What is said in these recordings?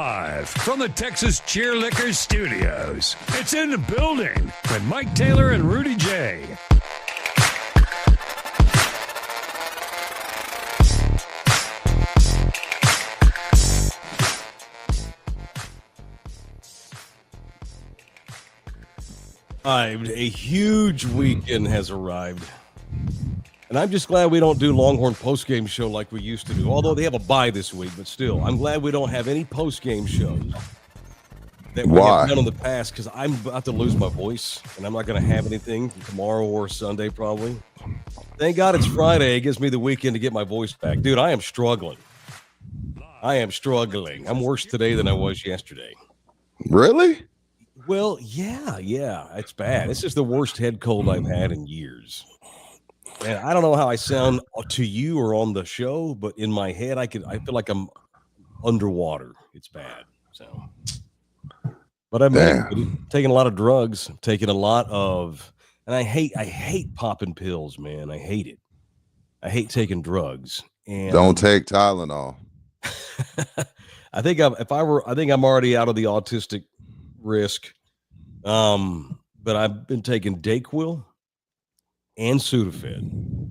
Live from the Texas Cheerlickers Studios. It's in the building with Mike Taylor and Rudy J. A huge weekend has arrived. And I'm just glad we don't do Longhorn postgame show like we used to do. Although they have a bye this week, but still, I'm glad we don't have any postgame shows that we have done in the past because I'm about to lose my voice and I'm not going to have anything tomorrow or Sunday probably. Thank God it's Friday. It gives me the weekend to get my voice back. Dude, I am struggling. I'm worse today than I was yesterday. Really? Well, yeah, it's bad. This is the worst head cold I've had in years. And I don't know how I sound to you or on the show, but in my head, I feel like I'm underwater. It's bad. So, but I'm taking a lot of drugs, taking a lot of, and I hate popping pills, man. I hate it. I hate taking drugs. And don't take Tylenol. I think I'm already out of the autistic risk. But I've been taking Dayquil and Sudafed.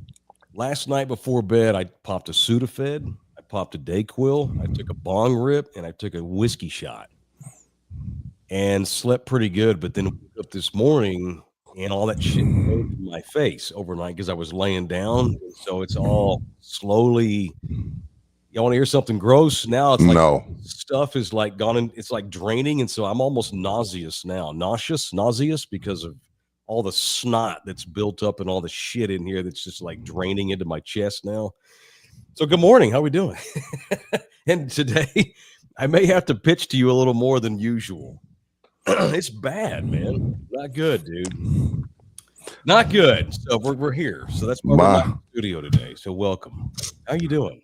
Last night before bed, I popped a Sudafed, I popped a Dayquil, I took a bong rip, and I took a whiskey shot and slept pretty good. But then woke up this morning and all that shit went in my face overnight because I was laying down. So it's all slowly. You want to hear something gross? Now it's like stuff is like gone in, it's like draining. And so I'm almost nauseous because of all the snot that's built up and all the shit in here that's just like draining into my chest now. So good morning. How we doing? And today I may have to pitch to you a little more than usual. It's bad, man. Not good, dude. Not good. So we're here. So that's why we're in the studio today. So welcome. How you doing?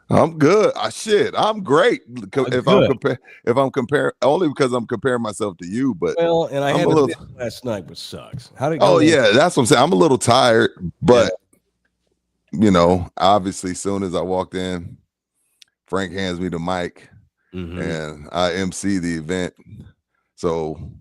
I'm good. I'm great. If I'm comparing, only because I'm comparing myself to you. But and I had a bit last night, which sucks. How did? Yeah, that's what I'm saying. I'm a little tired, but obviously, as soon as I walked in, Frank hands me the mic, and I MC the event. So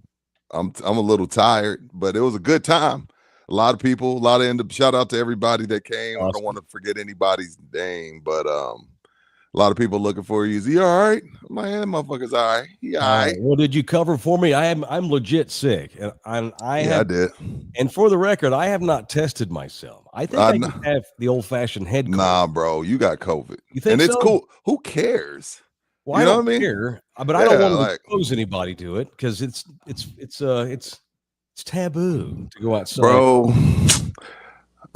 I'm a little tired, but it was a good time. A lot of people, shout out to everybody that came. Awesome. I don't want to forget anybody's name, but a lot of people looking for you. Is he all right? I'm like, that motherfucker's all right. He all right. Well, did you cover for me? I'm legit sick, and I did. And for the record, I have not tested myself. I think I can have the old-fashioned head cold. Nah, bro, you got COVID. You think and it's cool. Who cares? Well, I don't care, but I don't want to expose anybody to it because it's taboo to go outside. Bro,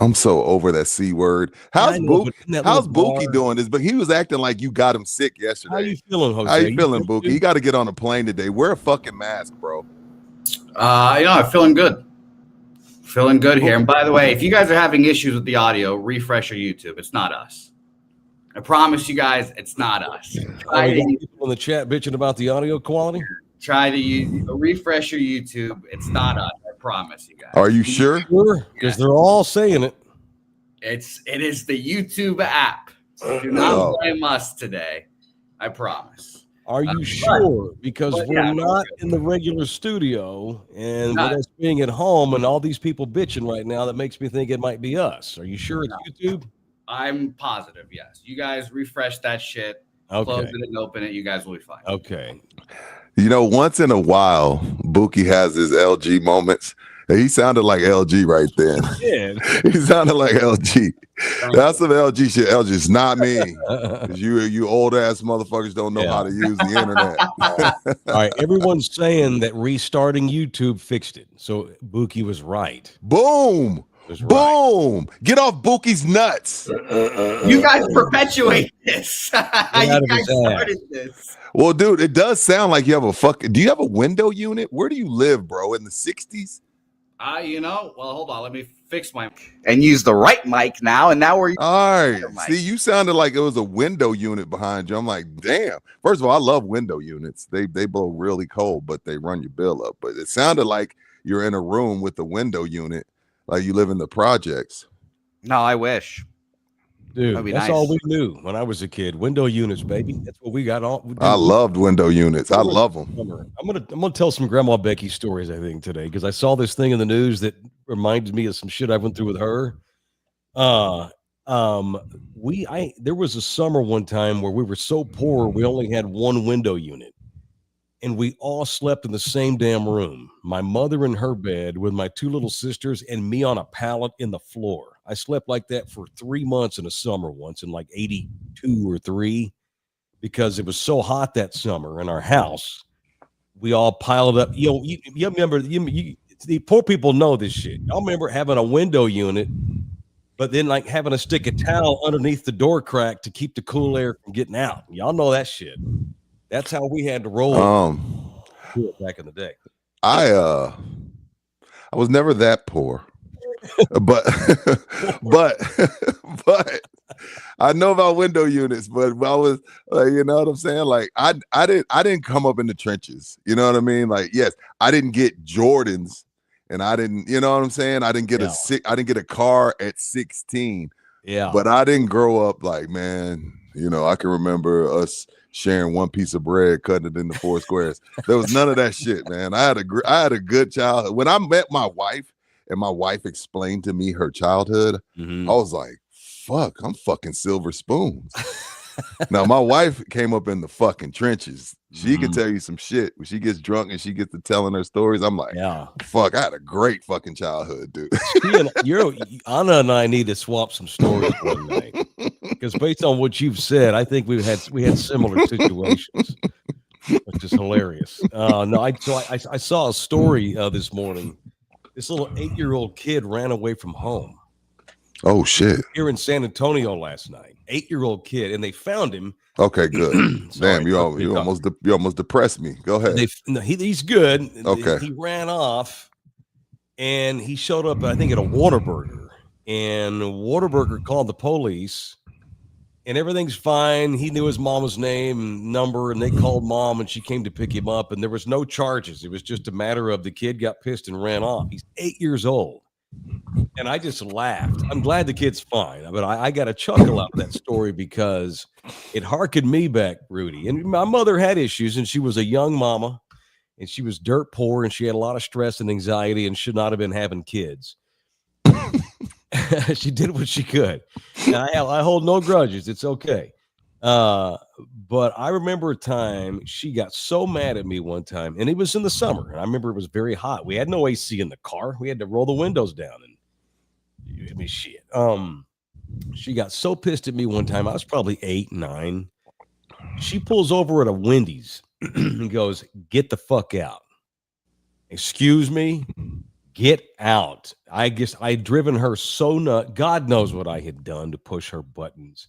I'm so over that C word. How's Bookie doing this? But he was acting like you got him sick yesterday. How you feeling, Jose? How you feeling, Bookie? You got to get on a plane today. Wear a fucking mask, bro. I'm feeling good. Feeling good here. And by the way, if you guys are having issues with the audio, refresh your YouTube. It's not us. I promise you guys, it's not us. People in the chat bitching about the audio quality. Try to refresh your YouTube. It's not us. I promise you guys. Are you sure? Because they're all saying it. It is the YouTube app. So do not blame us today. I promise. Are you sure? Because we're not in the regular studio, and with us being at home and all these people bitching right now, that makes me think it might be us. Are you sure it's YouTube? I'm positive, yes. You guys refresh that shit, close it and open it. You guys will be fine. Okay. Once in a while, Bookie has his LG moments. He sounded like LG right then. Yeah. He sounded like LG. That's some LG shit. LG's not me. You old ass motherfuckers don't know how to use the internet. All right. Everyone's saying that restarting YouTube fixed it. So Bookie was right. Boom. Boom! Get off Bookie's nuts. You guys perpetuate this. You guys started this. Well, dude, it does sound like you have do you have a window unit? Where do you live, bro? In the 60s? Well, hold on. Let me fix my and use the right mic now. And now we're all right. See, you sounded like it was a window unit behind you. I'm like, damn. First of all, I love window units. They blow really cold, but they run your bill up. But it sounded like you're in a room with a window unit. Like you live in the projects. No, I wish. Dude, That'd be that's nice. all we knew when I was a kid. Window units, baby. That's what we got on. I loved window units. I love them. I'm gonna tell some Grandma Becky stories, I think, today, because I saw this thing in the news that reminded me of some shit I went through with her. There was a summer one time where we were so poor we only had one window unit, and we all slept in the same damn room. My mother in her bed with my two little sisters and me on a pallet in the floor. I slept like that for 3 months in a summer once in like 82 or 3 because it was so hot that summer in our house. We all piled up. You remember, the poor people know this shit. Y'all remember having a window unit, but then like having to stick a towel underneath the door crack to keep the cool air from getting out. Y'all know that shit. That's how we had to roll back in the day. I was never that poor. but I know about window units, but I was you know what I'm saying? Like I didn't come up in the trenches. You know what I mean? Like, yes, I didn't get Jordans and I didn't, you know what I'm saying? I didn't get I didn't get a car at 16. Yeah. But I didn't grow up like, man, you know, I can remember us sharing one piece of bread, cutting it into 4 squares. There was none of that shit, man. I had a good childhood. When I met my wife and my wife explained to me her childhood, I was like, fuck, I'm fucking silver spoons. Now, my wife came up in the fucking trenches. She can tell you some shit. When she gets drunk and she gets to telling her stories, I'm like, fuck, I had a great fucking childhood, dude. Anna and I need to swap some stories one night. Because based on what you've said, I think we had similar situations, which is hilarious. I saw a story this morning. This little 8-year-old kid ran away from home. Oh shit! Here in San Antonio last night, 8-year-old kid, and they found him. Okay, good. Damn, you almost depressed me. Go ahead. He's good. Okay. He ran off, and he showed up, I think, at a Whataburger, and Whataburger called the police. And everything's fine. He knew his mama's name and number, and they called mom, and she came to pick him up. And there was no charges. It was just a matter of the kid got pissed and ran off. He's 8 years old. And I just laughed. I'm glad the kid's fine. But I got a chuckle out of that story because it harkened me back, Rudy. And my mother had issues, and she was a young mama, and she was dirt poor, and she had a lot of stress and anxiety and should not have been having kids. She did what she could. And I hold no grudges. It's okay. But I remember a time she got so mad at me one time, and it was in the summer. And I remember it was very hot. We had no AC in the car. We had to roll the windows down. And I mean, shit. She got so pissed at me one time. I was probably 8, 9. She pulls over at a Wendy's and goes, "Get the fuck out." Excuse me? Get out. I guess I'd driven her so nuts. God knows what I had done to push her buttons.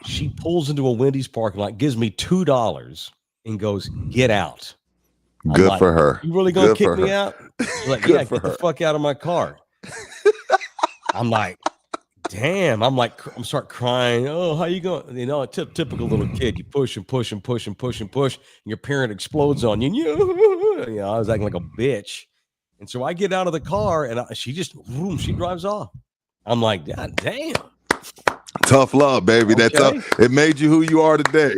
She pulls into a Wendy's parking lot, gives me $2 and goes, "Get out." Good for her. You really gonna kick me out? She's like, yeah, get the fuck out of my car. I'm like, damn. I'm start crying. Oh, how you going? You know, a typical little kid. You push and push and push and push and push, and your parent explodes on you. You know, I was acting like a bitch. And so I get out of the car, and she drives off. I'm like, God damn. Tough love, baby. Okay. It made you who you are today.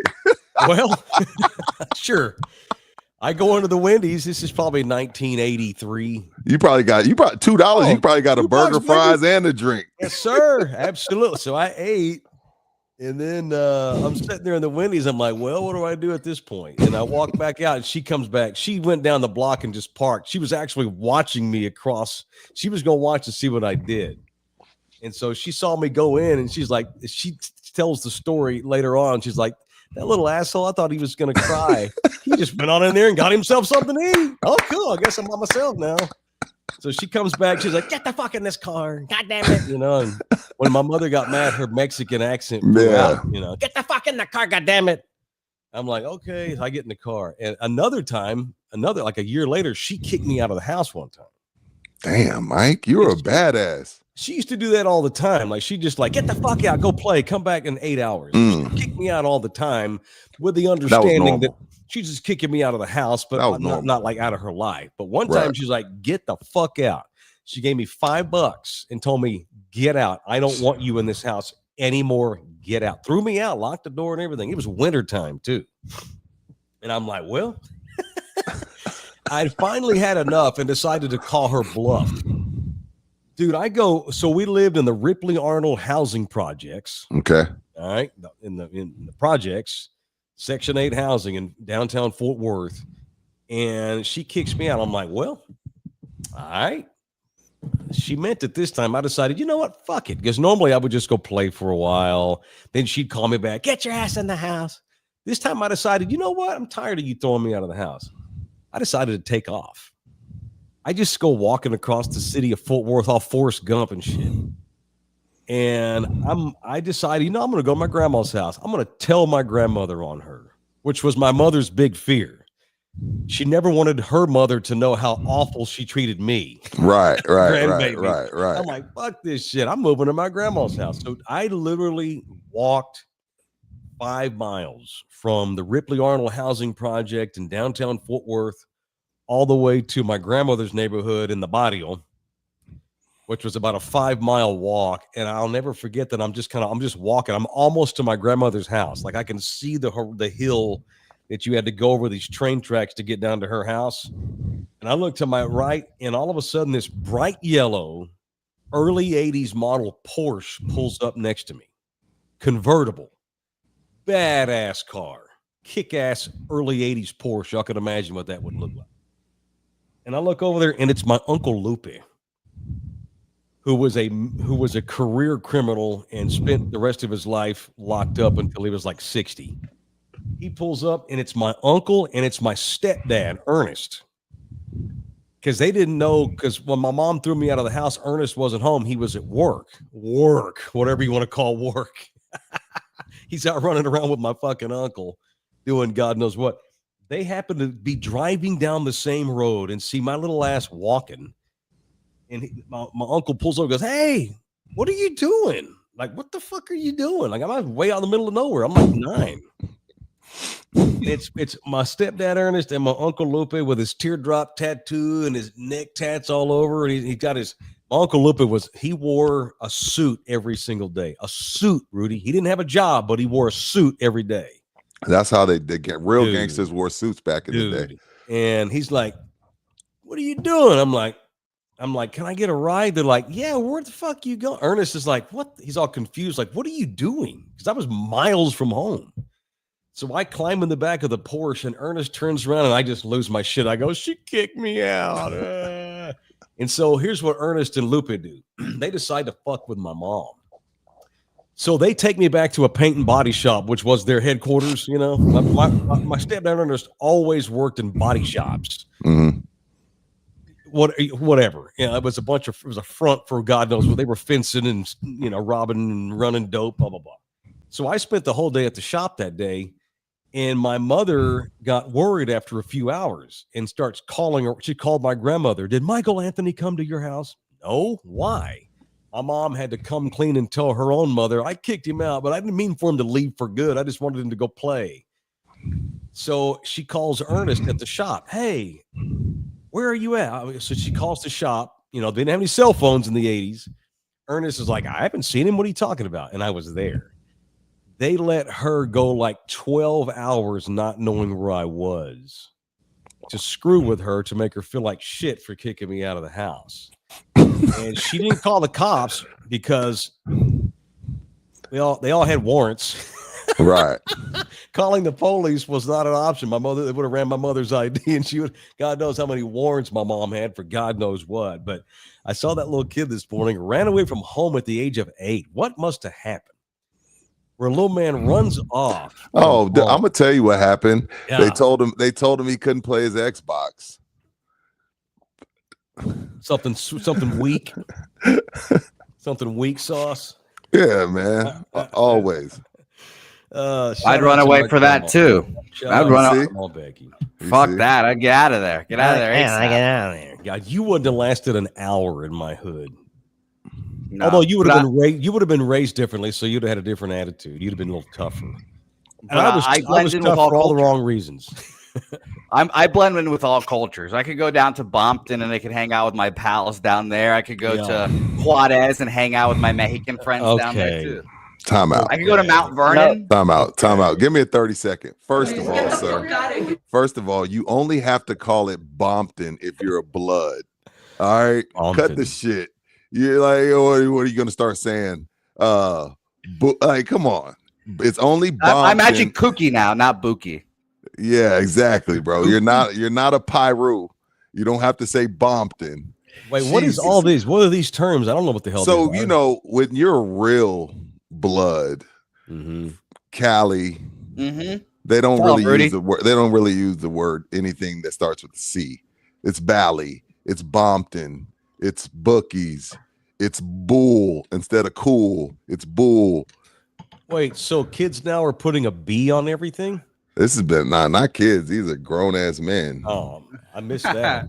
Well, sure. I go into the Wendy's. This is probably 1983. You probably got $2. You probably got a burger, fries, and a drink. Yes, sir. Absolutely. So I ate, and then I'm sitting there in the Wendy's. I'm like, well, what do I do at this point? And I walk back out, and she comes back. She went down the block and just parked. She was actually watching me across. She was going to watch to see what I did. And so she saw me go in, and she's like, she tells the story later on. She's like, that little asshole, I thought he was going to cry. He just went on in there and got himself something to eat. Oh, cool. I guess I'm by myself now. So she comes back. She's like, get the fuck in this car. God damn it. You know, and when my mother got mad, her Mexican accent blew out, you know, get the fuck in the car. God damn it. I'm like, okay. So I get in the car. And another time, like a year later, she kicked me out of the house one time. Damn, Mike, you're a badass. She used to do that all the time. Like, she just like, get the fuck out, go play, come back in 8 hours. She kicked me out all the time with the understanding that she's just kicking me out of the house, but not like out of her life. But one time she's like, get the fuck out. She gave me $5 and told me, get out. I don't want you in this house anymore. Get out. Threw me out, locked the door and everything. It was wintertime too. And I'm like, well, I finally had enough and decided to call her bluff. Dude, so we lived in the Ripley Arnold housing projects. Okay. All right. In the projects, Section 8 housing in downtown Fort Worth. And she kicks me out. I'm like, well, all right. She meant it this time. I decided, you know what? Fuck it. Because normally I would just go play for a while. Then she'd call me back. Get your ass in the house. This time I decided, you know what? I'm tired of you throwing me out of the house. I decided to take off. I just go walking across the city of Fort Worth, all Forrest Gump and shit. And I decided, I'm going to go to my grandma's house. I'm going to tell my grandmother on her, which was my mother's big fear. She never wanted her mother to know how awful she treated me. Right. I'm like, fuck this shit. I'm moving to my grandma's house. So I literally walked 5 miles from the Ripley Arnold housing project in downtown Fort Worth all the way to my grandmother's neighborhood in the barrio, which was about a 5-mile walk. And I'll never forget that I'm just walking. I'm almost to my grandmother's house. Like I can see the hill that you had to go over these train tracks to get down to her house. And I look to my right, and all of a sudden this bright yellow early 80s model Porsche pulls up next to me. Convertible. Badass car. Kick-ass early 80s Porsche. Y'all can imagine what that would look like. And I look over there, and it's my Uncle Lupe, who was a career criminal and spent the rest of his life locked up until he was like 60. He pulls up, and it's my uncle, and it's my stepdad, Ernest. Because they didn't know, because when my mom threw me out of the house, Ernest wasn't home. He was at work, whatever you want to call work. He's out running around with my fucking uncle doing God knows what. They happen to be driving down the same road and see my little ass walking. And my uncle pulls over and goes, hey, what are you doing? Like, what the fuck are you doing? Like, I'm way out in the middle of nowhere. I'm like 9. And it's my stepdad Ernest and my Uncle Lupe with his teardrop tattoo and his neck tats all over. And he got my Uncle Lupe he wore a suit every single day. A suit, Rudy. He didn't have a job, but he wore a suit every day. That's how they get real gangsters wore suits back in the day. And he's like, what are you doing? I'm like, can I get a ride? They're like, yeah, where the fuck you going? Ernest is like, what? He's all confused. Like, what are you doing? Because I was miles from home. So I climb in the back of the Porsche, and Ernest turns around, and I just lose my shit. I go, she kicked me out. And so here's what Ernest and Lupe do. They decide to fuck with my mom. So they take me back to a paint and body shop, which was their headquarters. You know, my stepdad Ernest always worked in body shops. Mm-hmm. Whatever. It was a front for God knows what. They were fencing and, robbing and running dope, blah, blah, blah. So I spent the whole day at the shop that day, and my mother got worried after a few hours and starts calling her. She called my grandmother. Did Michael Anthony come to your house? No. Why? My mom had to come clean and tell her own mother, I kicked him out, but I didn't mean for him to leave for good. I just wanted him to go play. So she calls Ernest at the shop. Hey, where are you at? So she calls the shop. They didn't have any cell phones in the 80s. Ernest is like, I haven't seen him. What are you talking about? And I was there. They let her go like 12 hours not knowing where I was to screw with her to make her feel like shit for kicking me out of the house. And she didn't call the cops because they all had warrants. Right. Calling the police was not an option. They would have ran my mother's ID, and God knows how many warrants my mom had for God knows what. But I saw that little kid this morning, ran away from home at the age of 8. What must have happened? Where a little man runs off. Oh, I'm gonna tell you what happened. Yeah. They told him he couldn't play his Xbox. Something weak. Something weak sauce. Yeah, man. Always. I'd run away for that too. I'd run away. Becky. Fuck that. I'd get out of there. Get out of there. I get out of there. God, you wouldn't have lasted an hour in my hood. No, although you would have been raised differently, so you'd have had a different attitude. You'd have been a little tougher. And I was tough for all the wrong reasons. I blend in with all cultures. I could go down to Bompton and I could hang out with my pals down there. I could go to Juarez and hang out with my Mexican friends down there too. Time out. I can go to Mount Vernon. Time out. Give me a 30-second. First of all, sir. First of all, you only have to call it Bompton if you're a blood. All right, cut the shit. You're like, what are you gonna start saying? Like, come on. It's only Bompton. I'm actually Kooky now, not Bookie. Yeah, exactly, bro. You're not a Pyru. You don't have to say Bompton. Wait, what is all these? What are these terms? I don't know what the hell. So when you're a real blood, Cali, they don't really use the word. They don't really use the word anything that starts with C. It's Bally. It's Bompton. It's Bookies. It's Bull instead of cool. It's Bull. Wait, so kids now are putting a B on everything? This has been not kids. These are grown ass men. Oh, I missed that.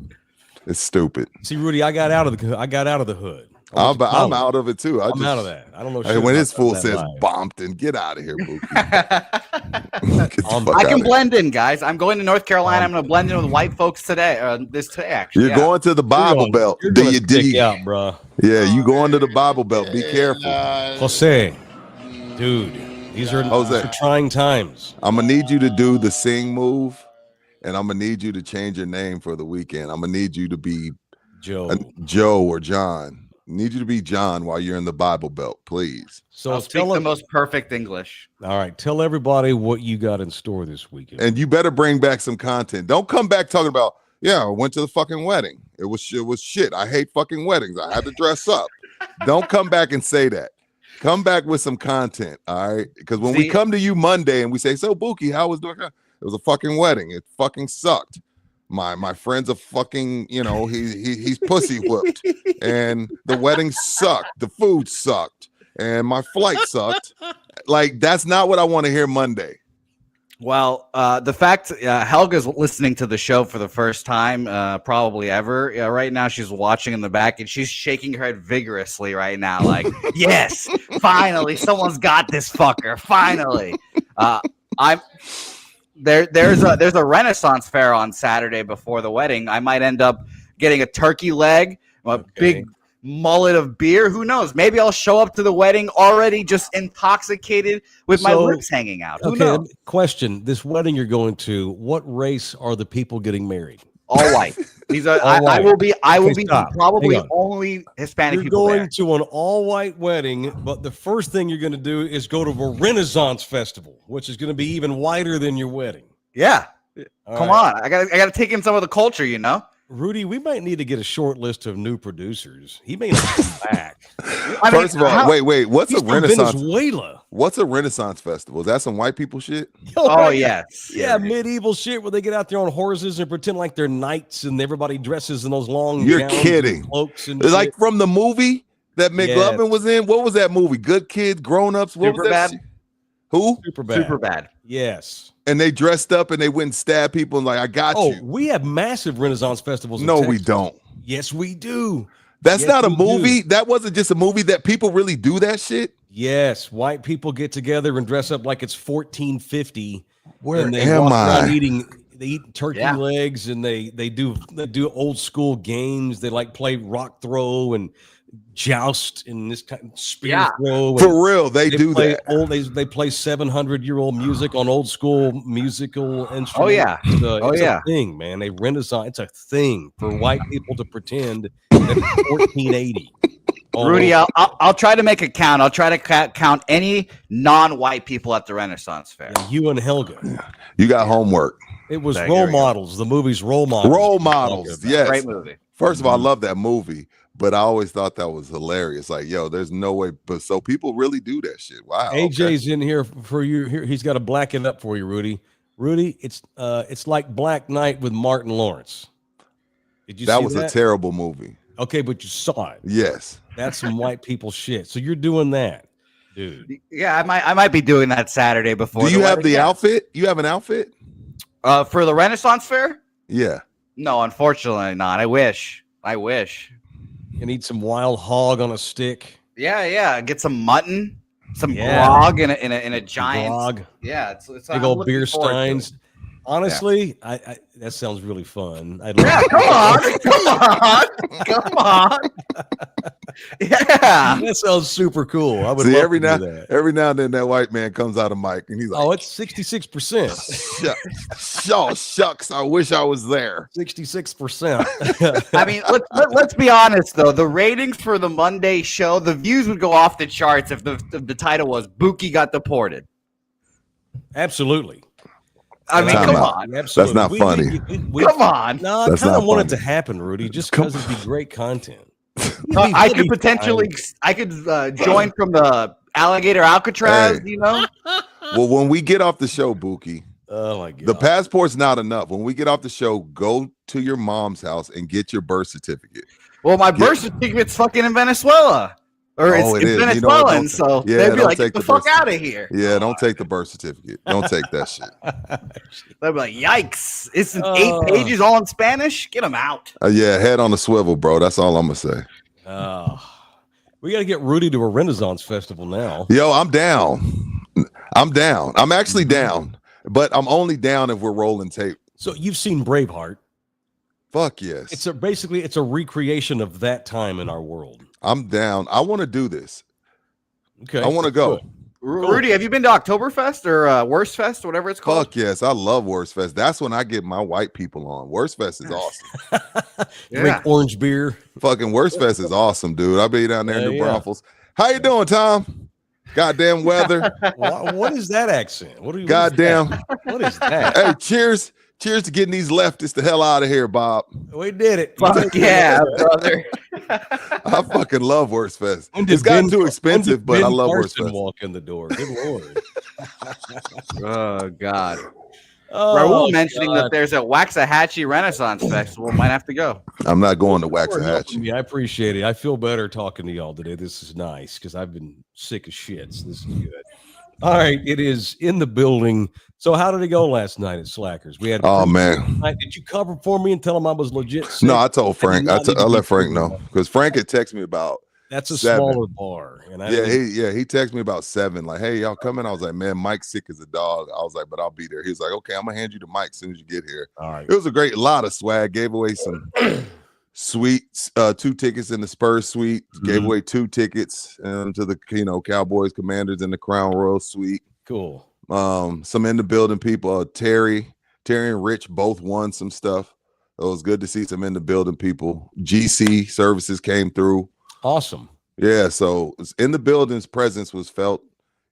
It's stupid. See, Rudy, I got out of the hood. I'm out of it too. I'm out of that. I don't know. Hey, when his fool says Bompton, get out of here, Bookie. I can blend in, guys. I'm going to North Carolina. I'm going to blend in with white folks today. Actually, you're going to the Bible Belt. Out, bro. Yeah, you going to the Bible Belt. Be careful, Jose. Dude, these are trying times. I'm gonna need you to do the sing move, and I'm gonna need you to change your name for the weekend. I'm gonna need you to be Joe or John. I need you to be John while you're in the Bible Belt, please. So I'll speak the most perfect English. All right, tell everybody what you got in store this weekend, and you better bring back some content. Don't come back talking about, I went to the fucking wedding. It was shit. I hate fucking weddings. I had to dress up. Don't come back and say that. Come back with some content, all right? Because when we come to you Monday and we say, so Bookie, how was it? It was a fucking wedding. It fucking sucked. My friend's a fucking, he's pussy whooped. And the wedding sucked. The food sucked. And my flight sucked. Like, that's not what I want to hear Monday. Well, the fact Helga's listening to the show for the first time, probably ever. Right now, she's watching in the back and she's shaking her head vigorously right now, like, "Yes, finally, someone's got this fucker. Finally." There's a Renaissance fair on Saturday before the wedding. I might end up getting a turkey leg, a big mullet of beer. Who knows? Maybe I'll show up to the wedding already just intoxicated with my lips hanging out. Who knows? Question: this wedding you're going to, what race are the people getting married? All white. These are. I will be probably only Hispanic people. You're going to an all-white wedding, but the first thing you're going to do is go to a Renaissance festival, which is going to be even whiter than your wedding. Yeah. Come on. I gotta take in some of the culture, Rudy, we might need to get a short list of new producers. He may not come back. First of all, wait. What's a Renaissance? Venezuela. What's a Renaissance festival? Is that some white people shit? Oh, yes. Yeah, medieval shit where they get out there on horses and pretend like they're knights and everybody dresses in those long You're kidding. And cloaks and like shit. From the movie that McLovin was in? What was that movie? Good Kids, Grown Ups? What was that? Who? Superbad. Yes. And they dressed up and they went and stabbed people and like, I got you. Oh, we have massive Renaissance festivals in No, Texas. we don't. Yes, we do. That's not a movie. That wasn't just a movie. That people really do that shit. Yes, white people get together and dress up like it's 1450. Where and they am I? They eat turkey legs and they do old school games. They like play rock throw and joust in this kind of spear throw. For real, they do play that. They play 700-year-old music on old school musical instruments. Oh yeah, it's a thing, man. A Renaissance. It's a thing for white people to pretend that it's 1480. Rudy, I'll try to make a count. I'll try to count any non-white people at the Renaissance Fair. Yeah, you and Helga. You got homework. It was Role Models. The movie's Role Models. Role Models. Yes. Great movie. First of all, I love that movie, but I always thought that was hilarious. Like, there's no way. But so people really do that shit. Wow. AJ's in here for you. Here, he's got to black it up for you, Rudy. Rudy, it's like Black Knight with Martin Lawrence. Did you see that? That was a terrible movie. Okay, but you saw it. Yes. That's some white people shit. So you're doing that, dude. Yeah, I might be doing that Saturday before. Do you have the outfit? You have an outfit? For the Renaissance Fair? Yeah. No, unfortunately not. I wish. And eat some wild hog on a stick. Yeah. Get some mutton, some grog in a giant grog. Yeah, it's big old beer steins. Honestly, I that sounds really fun. Come on. Yeah. That sounds super cool. I would See, love every to now do that. every now and then that white man comes out of Mike and he's like, Oh, it's 66%. shucks, I wish I was there. 66%. I mean, let's be honest though. The ratings for the Monday show, the views would go off the charts if the title was "Bookie got deported." Absolutely. I mean, Time come out. on, Absolutely. That's not funny. come on. No, I That's kind of not want it funny. to happen, Rudy, just because it'd be great content. I could potentially, join from the alligator Alcatraz. Hey. You know, Well, when we get off the show, Bookie, Oh my god. the passport's not enough. When we get off the show, go to your mom's house and get your birth certificate. well, my birth certificate's fucking in Venezuela, or Oh, it it's is. You know what? Venezuelan, Don't- so yeah, they'd be don't like, take "Get the the fuck birth out of here." Yeah, don't take the birth certificate. Don't take that shit. They'd be like, "Yikes! It's in Oh. 8 pages, all in Spanish. Get them out." Yeah, head on the swivel, bro. That's all I'm gonna say. We got to get Rudy to a Renaissance festival now. Yo, I'm down. I'm actually down, but I'm only down if we're rolling tape. So you've seen Braveheart. Fuck yes. It's a recreation of that time in our world. I'm down. I want to do this. Okay. I want to go. Good. Rudy, have you been to Oktoberfest or Worst Fest, whatever it's called? Fuck yes. I love Worst Fest. That's when I get my white people on. Worst Fest is awesome. Drink orange beer. Fucking Worst Fest is awesome, dude. I'll be down there in New Yeah. Braunfels. How you doing, Tom? Goddamn weather. What is that accent? Goddamn. What is that? Hey, cheers. Cheers to getting these leftists the hell out of here, Bob. We did it. Fuck yeah, brother. I fucking love Worst Fest. When did It's gotten Ben- too expensive, when but did I Ben love Worst Carson Fest. walk in the door. Good lord. Oh God. Oh, Raul mentioning God. that there's a Waxahachie Renaissance Festival. Might have to go. I'm not going to Thanks for helping Waxahachie. me. I appreciate it. I feel better talking to y'all today. This is nice because I've been sick of shits. This is good. All right, it is in the building. So how did it go last night at Slackers? We had. Oh, man. Did you cover for me and tell him I was legit sick? No, I told Frank. I did not I need let to Frank be- know because Frank had texted me about. That's a 7. smaller bar, and I Yeah, didn't- he texted me about 7. Like, hey, y'all coming? I was like, man, Mike's sick as a dog. I was like, but I'll be there. He was like, okay, I'm gonna hand you to Mike as soon as you get here. All right. It was a lot of swag. Gave away some suites, 2 tickets in the Spurs suite. Gave Mhm. away 2 tickets to the Cowboys, Commanders in the Crown Royal suite. Cool. Some in the building people. Terry and Rich both won some stuff. It was good to see some in the building people. GC services came through. Awesome. Yeah, so in the building's presence was felt.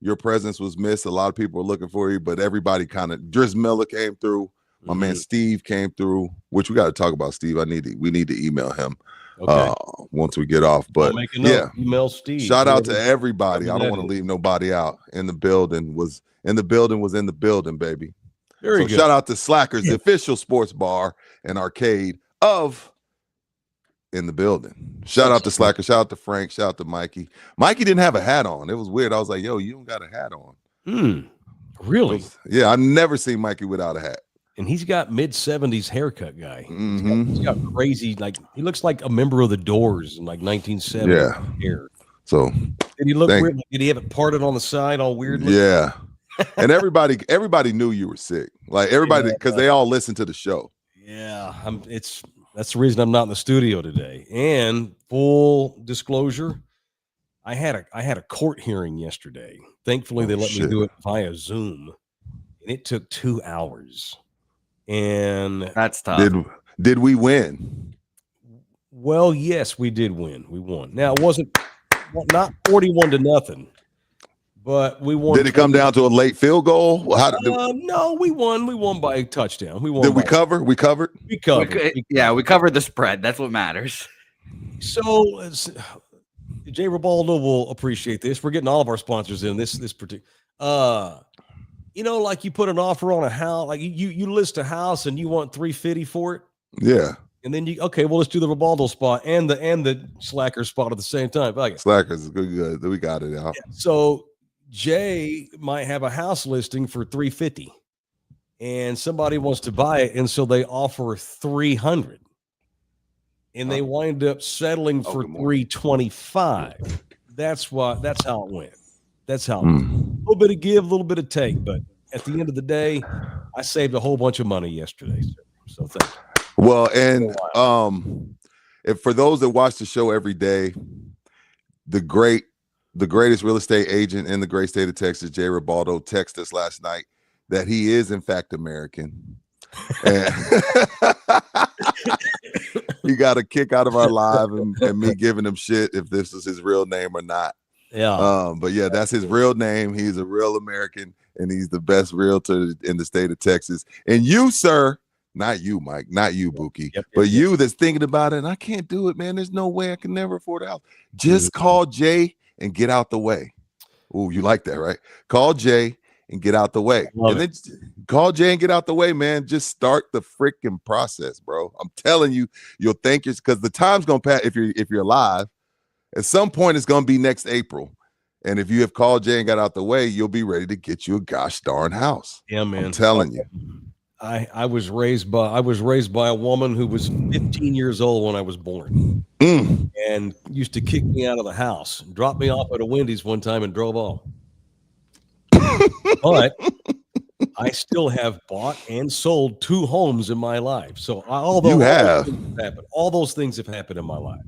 Your presence was missed. A lot of people were looking for you, but everybody kind of. Driz Miller came through. My man Steve came through, which we got to talk about. Steve, we need to email him Okay. once we get off. But I'll make a note. yeah, Email Steve. shout out to everybody. I whoever don't that want to is. leave nobody out. In the building, baby. Very So good. shout out to Slackers, the official sports bar and arcade of In the Building. Shout out to Slackers. Shout out to Frank. Shout out to Mikey. Mikey didn't have a hat on. It was weird. I was like, yo, you don't got a hat on. Really? Yeah, I've never seen Mikey without a hat. And he's got mid-70s haircut guy. Mhm. He's got crazy, like he looks like a member of the Doors in like 1970. Yeah. Hair. So Did he look Thank- weird? Did he have it parted on the side all weirdly? yeah. And everybody knew you were sick. Like everybody, because they all listened to the show. Yeah. That's the reason I'm not in the studio today. And full disclosure, I had a court hearing yesterday. Thankfully, they let me shit. do it via Zoom. And it took 2 hours. And That's tough. Did we win? well, yes, we did win. We won. Now it wasn't not 41-0, but we won. Did it come down to a late field goal? Well, how No, we won. We won by a touchdown. We won. did we by- cover? We covered. We covered. We covered the spread. That's what matters. So Jay Ribaldo will appreciate this. We're getting all of our sponsors in this particular. Like you put an offer on a house, like you list a house and you want $350 for it, Yeah, and then let's do the Ribaldo spot and the Slacker spot at the same time. Like, Slackers is good. We got it out. so Jay might have a house listing for $350, and somebody wants to buy it, and so they offer $300, and they wind up settling for good morning. $325. That's how it went. That's how. Mm. A little bit of give, a little bit of take, but at the end of the day, I saved a whole bunch of money yesterday. So thank you. Well, and if for those that watch the show every day, the greatest real estate agent in the great state of Texas, Jay Ribaldo, texted us last night that he is in fact American. And he got a kick out of our live and me giving him shit if this is his real name or not. Yeah. But yeah, that's his real name. He's a real American, and he's the best realtor in the state of Texas. And you, sir, not you, Mike, not you, Bookie, but you that's thinking about it, and I can't do it, man. There's no way I can never afford a house. Just call Jay and get out the way. Oh, you like that, right? Call Jay and get out the way. Then call Jay and get out the way, man. Just start the freaking process, bro. I'm telling you, you'll thank yours because the time's gonna pass if you're alive. At some point, it's gonna be next April. And if you have called Jay and got out the way, you'll be ready to get you a gosh darn house. Yeah, man. I'm telling you. I was raised by a woman who was 15 years old when I was born, and used to kick me out of the house, drop me off at a Wendy's one time, and drove off. But I still have bought and sold 2 homes in my life. So all those things have happened in my life.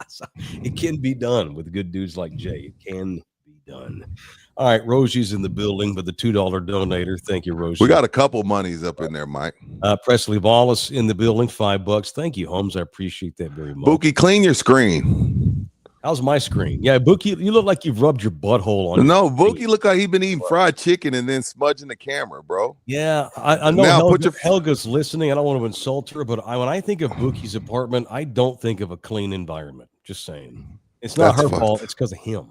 So it can be done with good dudes like Jay. It can be done. All right, Rosie's in the building with the $2 donator. Thank you, Rosie. We got a couple monies up in there, Mike. Presley Wallace in the building, $5. Thank you, Holmes. I appreciate that very much. Bookie, clean your screen. How's my screen? Yeah, Bookie, you look like you've rubbed your butthole on. No, Bookie look like he's been eating fried chicken and then smudging the camera, bro. Yeah, I know now, Helga's listening. I don't want to insult her, but when I think of Bookie's apartment, I don't think of a clean environment. Just saying. It's not her fault. It's because of him.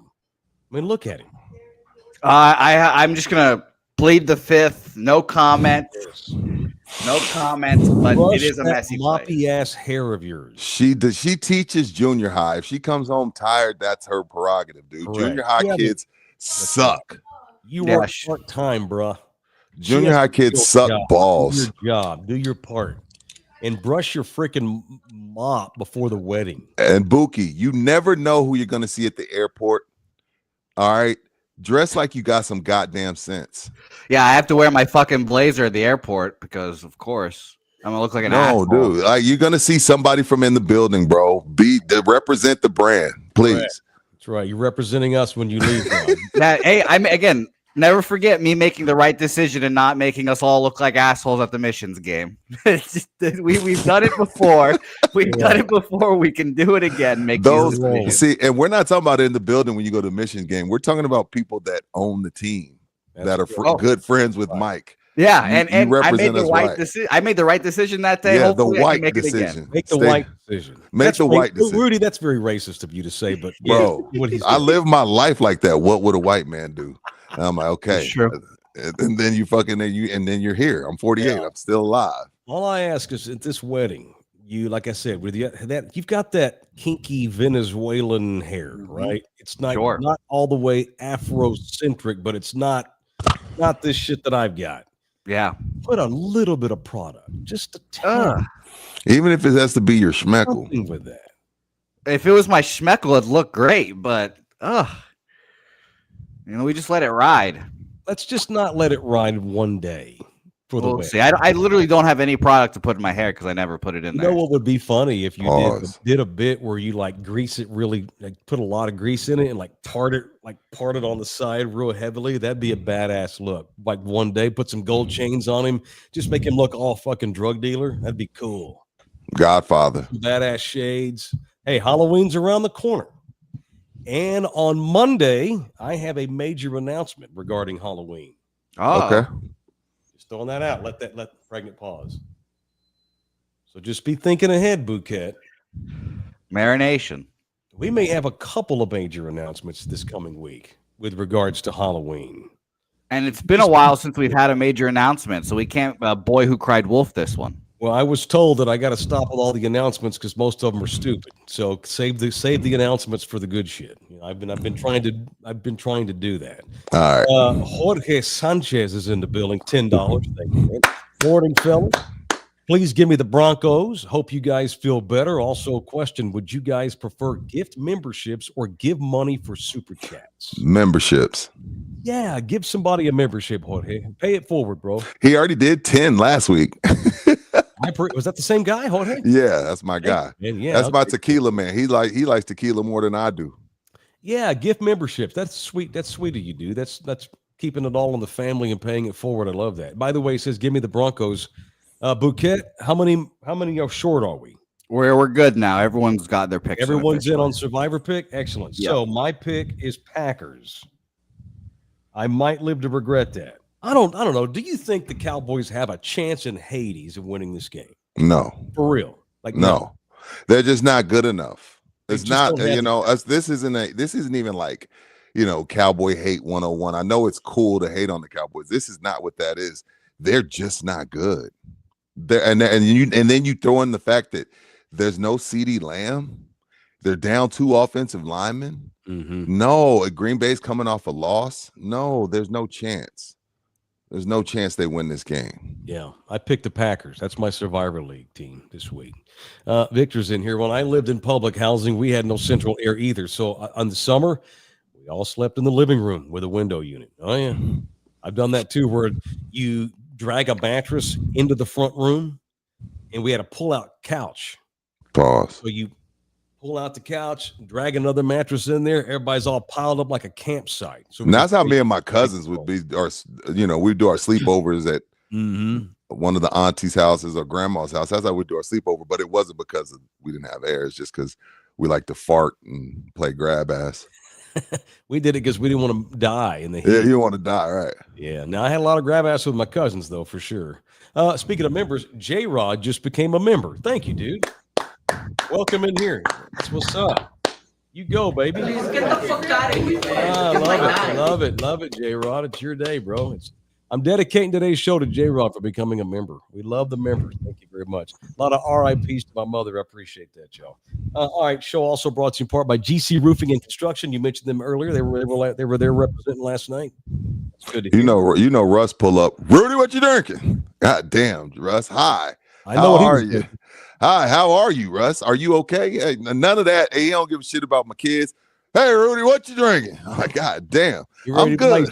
I mean, look at him. I'm just gonna plead the fifth. No comment. No comments. But it is a messy floppy ass hair of yours. She teaches junior high. If she comes home tired, that's her prerogative, dude. Correct. Junior high kids suck. You work part time, bruh. Junior high kids suck balls. Do your job. Do your part. And brush your freaking mop before the wedding. And Bookie, you never know who you're gonna see at the airport. All right. Dress like you got some goddamn sense. Yeah, I have to wear my fucking blazer at the airport because, of course, I'm gonna look like an asshole. Dude, like you're gonna see somebody from in the building, bro. Represent the brand, please. Right. That's right. You're representing us when you leave. Hey, again. Never forget me making the right decision and not making us all look like assholes at the missions game. We've done it before. We've done it before. We can do it again. Make those see, and we're not talking about in the building when you go to the missions game. We're talking about people that own the team, that are good friends with Mike. Yeah, and I made the right decision. I made the right decision that day. Yeah, the white decision. Make the white decision. Make the white decision. Rudy, that's very racist of you to say, but bro, I live my life like that. What would a white man do? And I'm like, okay. Sure. And then then you're here. I'm 48. Yeah. I'm still alive. All I ask is at this wedding, you, like I said, with you've got that kinky Venezuelan hair, right? It's not not all the way Afrocentric, but it's not this shit that I've got. Yeah. Put a little bit of product, just a tad. Even if it has to be your schmeckle. With that. If it was my schmeckle, it'd look great, but we just let it ride. Let's just not let it ride one day for the wedding. See, I literally don't have any product to put in my hair because I never put it in there. You know what would be funny if you did a bit where you like grease it really, like put a lot of grease in it and like part it on the side real heavily. That'd be a badass look. Like one day, put some gold chains on him, just make him look all fucking drug dealer. That'd be cool. Godfather. Some badass shades. Hey, Halloween's around the corner. And on Monday, I have a major announcement regarding Halloween. Okay. Just throwing that out. Let pregnant pause. So just be thinking ahead, Bouquet. Marination. We may have a couple of major announcements this coming week with regards to Halloween. And it's been a while since we've had a major announcement, so we can't Boy Who Cried Wolf this one. Well, I was told that I got to stop with all the announcements because most of them are stupid. So save the announcements for the good shit. I've been trying to do that. All right. Jorge Sanchez is in the building. $10. Thank you, man. Morning, fellas. Please give me the Broncos. Hope you guys feel better. Also, a question: would you guys prefer gift memberships or give money for super chats? Memberships. Yeah, give somebody a membership, Jorge. Pay it forward, bro. He already did 10 last week. Was that the same guy, Jorge? Yeah, that's my guy. Yeah, that's my tequila man. He likes tequila more than I do. Yeah, gift memberships. That's sweet. That's sweet of you, dude. That's keeping it all in the family and paying it forward. I love that. By the way, it says, "Give me the Broncos." Bouquet, how many are short are we? We're good now. Everyone's got their picks. Everyone's in on Survivor pick. Excellent. Yep. So my pick is Packers. I might live to regret that. I don't know. Do you think the Cowboys have a chance in Hades of winning this game? No. For real? Like no. They're just not good enough. It's not, this isn't even like, Cowboy hate 101. I know it's cool to hate on the Cowboys. This is not what that is. They're just not good. And then you throw in the fact that there's no CeeDee Lamb. They're down 2 offensive linemen. Mm-hmm. No, Green Bay's coming off a loss. No, there's no chance. There's no chance they win this game. Yeah, I picked the Packers. That's my Survivor League team this week. Victor's in here. When I lived in public housing, we had no central air either. So on the summer, we all slept in the living room with a window unit. Oh, yeah. I've done that too, where you drag a mattress into the front room, and we had a pull-out couch. Pause. So you pull out the couch, drag another mattress in there. Everybody's all piled up like a campsite. So that's how me and my cousins would be. We'd do our sleepovers at one of the auntie's houses or grandma's house. That's how we'd do our sleepover. But it wasn't because we didn't have air. It's just because we like to fart and play grab ass. We did it because we didn't want to die in the heat. Yeah, you want to die, right? Yeah. Now, I had a lot of grab ass with my cousins, though, for sure. Speaking of members, J-Rod just became a member. Thank you, dude. Welcome in here. That's what's up. You go, baby. Please get the fuck out of here. Love it, J-Rod. It's your day, bro. I'm dedicating today's show to J-Rod for becoming a member. We love the members. Thank you very much. A lot of RIPs to my mother. I appreciate that, y'all. All right, show also brought to you in part by GC Roofing and Construction. You mentioned them earlier. They were there representing last night. That's good to hear. You know, Russ pull up. Rudy, what you drinking? God damn, Russ. Hi. How are you? Hi, how are you, Russ? Are you okay? Hey, none of that. Hey, he don't give a shit about my kids. Hey, Rudy, what you drinking? Oh, God damn. I'm good.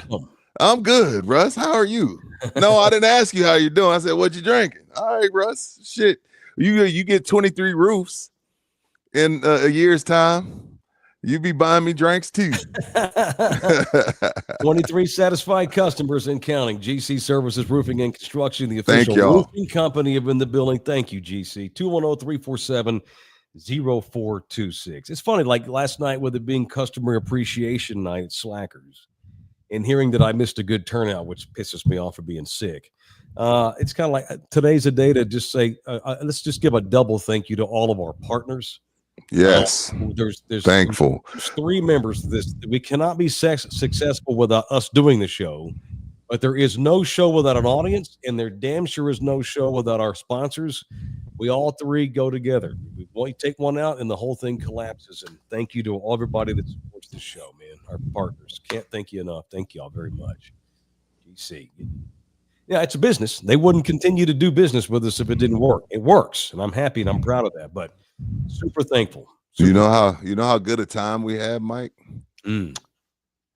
I'm good, Russ. How are you? No, I didn't ask you how you're doing. I said, what you drinking? All right, Russ. Shit. You get 23 roofs in a year's time. You be buying me drinks too. 23 satisfied customers and counting. GC Services Roofing and Construction, the official roofing company of in the building. Thank you, GC. 210-347-0426. It's funny, like last night with it being Customer Appreciation Night at Slackers and hearing that I missed a good turnout, which pisses me off for being sick. It's kind of like today's a day to just say, let's just give a double thank you to all of our partners. Yes. There's thankful. There's 3 members of this. We cannot be successful without us doing the show, but there is no show without an audience, and there damn sure is no show without our sponsors. We all 3 go together. We take one out, and the whole thing collapses. And thank you to everybody that supports the show, man. Our partners. Can't thank you enough. Thank you all very much. GC. Yeah, it's a business. They wouldn't continue to do business with us if it didn't work. It works, and I'm happy and I'm proud of that. But super thankful. You know how good a time we had, Mike?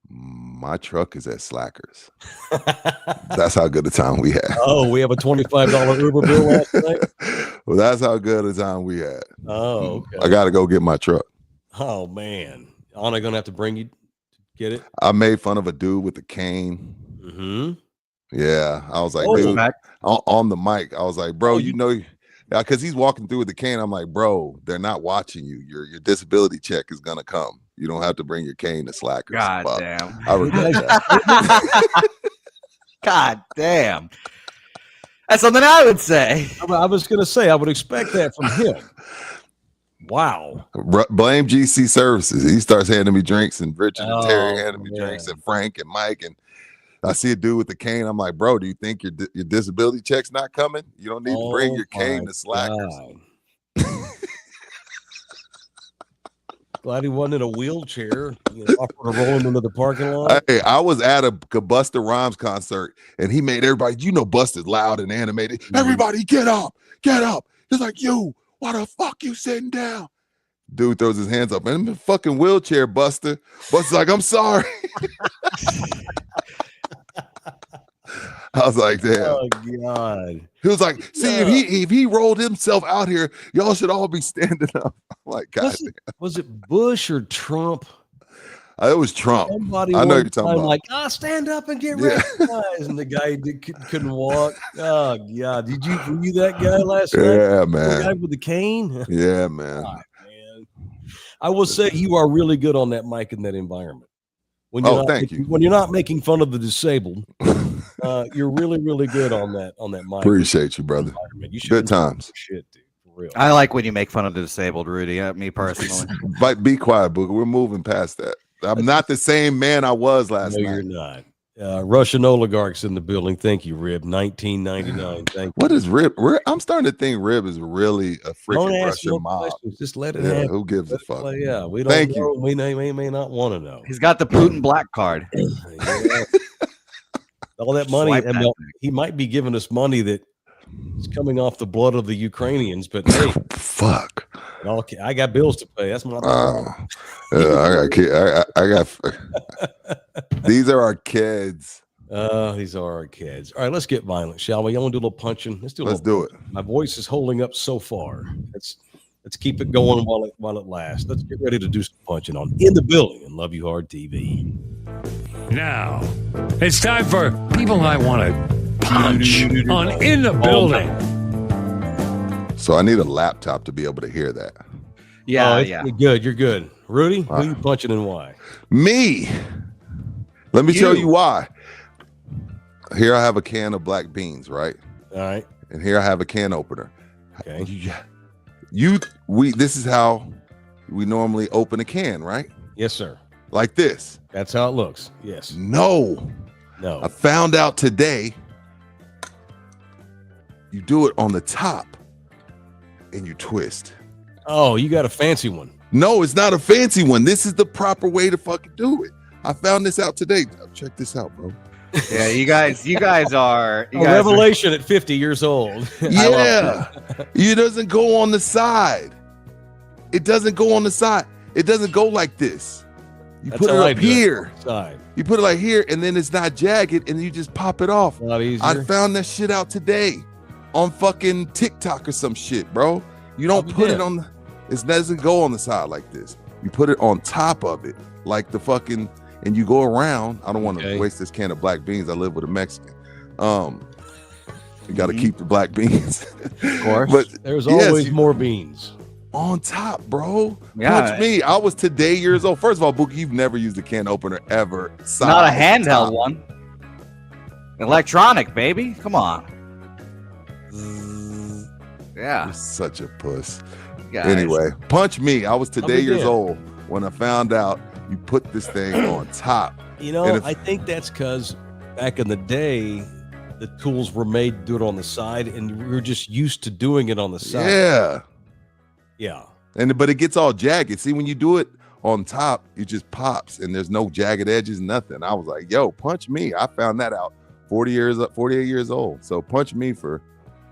My truck is at Slackers. That's how good a time we had. Oh, we have a $25 Uber bill last night? Well, that's how good a time we had. Oh, okay. I got to go get my truck. Oh, man. Aren't I going to have to bring you to get it? I made fun of a dude with a cane. Mm-hmm. Yeah. I was like, dude, on the mic, I was like, bro, because he's walking through with the cane. I'm like, bro, they're not watching you. Your disability check is going to come. You don't have to bring your cane to Slackers. God damn. I regret that. God damn. That's something I would say. I was going to say, I would expect that from him. Wow. Blame GC Services. He starts handing me drinks, and Richard and Terry handing me drinks, and Frank and Mike. And I see a dude with the cane. I'm like, bro, do you think your disability check's not coming? You don't need to bring your cane to Slackers. Glad he wasn't in a wheelchair, offered to roll him into the parking lot. Hey, I was at a Busta Rhymes concert, and he made everybody, Busta's loud and animated. Everybody get up. He's like, you, why the fuck you sitting down? Dude throws his hands up, and I'm in a fucking wheelchair, Busta. Busta's like, I'm sorry. I was like, damn. Oh, God. He was like, see, if he rolled himself out here, y'all should all be standing up. I'm like, God damn. Was it Bush or Trump? It was Trump. Somebody I know one you're talking time about. like, stand up and get Yeah. recognized, and the guy couldn't walk. Oh God, were you that guy last night? Yeah, The man. guy with the cane. Yeah, man. God, man. I will say you are really good on that mic in that environment. When you're Thank you. When you're not making fun of the disabled, you're really, really good on that mic. Appreciate you, brother. You should Good times. shit, dude. For real. I like when you make fun of the disabled, Rudy. Me personally. But be quiet, Booker. We're moving past that. I'm not the same man I was last night. No, you're not. Russian oligarchs in the building. Thank you, Rib. 1999. Thank you. What is Rib? I'm starting to think Rib is really a freaking Russian mob. Questions. Just let it Yeah, happen. who gives a fuck? Yeah, we don't Thank know. you. We may not want to know. He's got the Putin black card. Yeah. All that money, Swipe that he might be giving us money that is coming off the blood of the Ukrainians. But hey, Fuck. I got bills to pay. That's my I got. These are our kids. these are our kids. All right, let's get violent, shall we? I want to do a little punching. Let's do it. My voice is holding up so far. Let's keep it going while it lasts. Let's get ready to do some punching on In the Building and Love You Hard TV. Now, it's time for People I Want to Punch on In the Building. So I need a laptop to be able to hear that. Yeah, You're good. You're good. Rudy, who are you punching and why? Me. Let me tell you why. Here I have a can of black beans, right? All right. And here I have a can opener. Okay. This is how we normally open a can, right? Yes, sir. Like this. That's how it looks. Yes. No. I found out today you do it on the top and you twist. Oh, you got a fancy one. No, it's not a fancy one. This is the proper way to fucking do it. I found this out today. Check this out, bro. Yeah, you guys are revelation at 50 years old. Yeah. It doesn't go on the side. It doesn't go on the side. It doesn't go like this. You put it up here. You put it like here, and then it's not jagged, and you just pop it off. A lot easier. I found that shit out today on fucking TikTok or some shit, bro. You don't put it on the, it doesn't go on the side like this. You put it on top of it, like the fucking, and you go around. I don't want to waste this can of black beans. I live with a Mexican. You got to keep the black beans. Of course. But there's always more beans. On top, bro. Yeah. Punch me. I was today years old. First of all, Bookie, you've never used a can opener ever. Not a handheld one. Electronic, baby. Come on. Yeah. You're such a puss. Guys. Anyway, punch me. I was today years old when I found out you put this thing on top. You know, I think that's because back in the day, the tools were made to do it on the side, and we were just used to doing it on the side. Yeah. Yeah. But it gets all jagged. See, when you do it on top, it just pops and there's no jagged edges, nothing. I was like, yo, punch me. I found that out 48 years old. So punch me for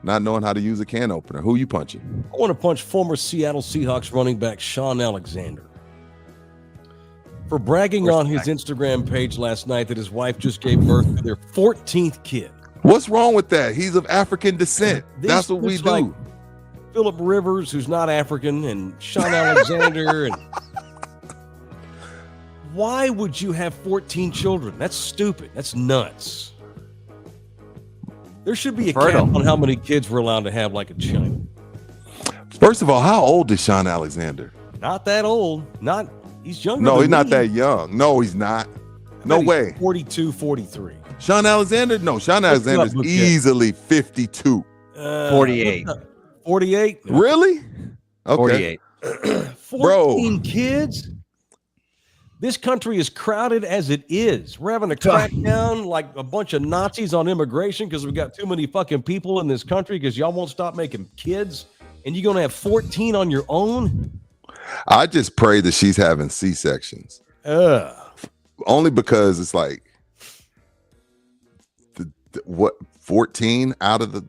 not knowing how to use a can opener. Who you punching? I want to punch former Seattle Seahawks running back Sean Alexander for bragging on his Instagram page last night that his wife just gave birth to their 14th kid. What's wrong with that? He's of African descent. That's what we do. Like Phillip Rivers, who's not African, and Sean Alexander. And why would you have 14 children? That's stupid. That's nuts. There should be a cap on how many kids we're allowed to have, like in China. First of all, how old is Sean Alexander? Not that old. He's younger. No, than he's not me. that young. No, he's not. No way. 42, 43. Sean Alexander? No, Sean Alexander's easily 52. 48. 48? Really? Okay. 48. 14 kids? This country is crowded as it is. We're having a crackdown like a bunch of Nazis on immigration because we've got too many fucking people in this country because y'all won't stop making kids. And you're going to have 14 on your own? I just pray that she's having C-sections. Only because it's like, what, 14 out of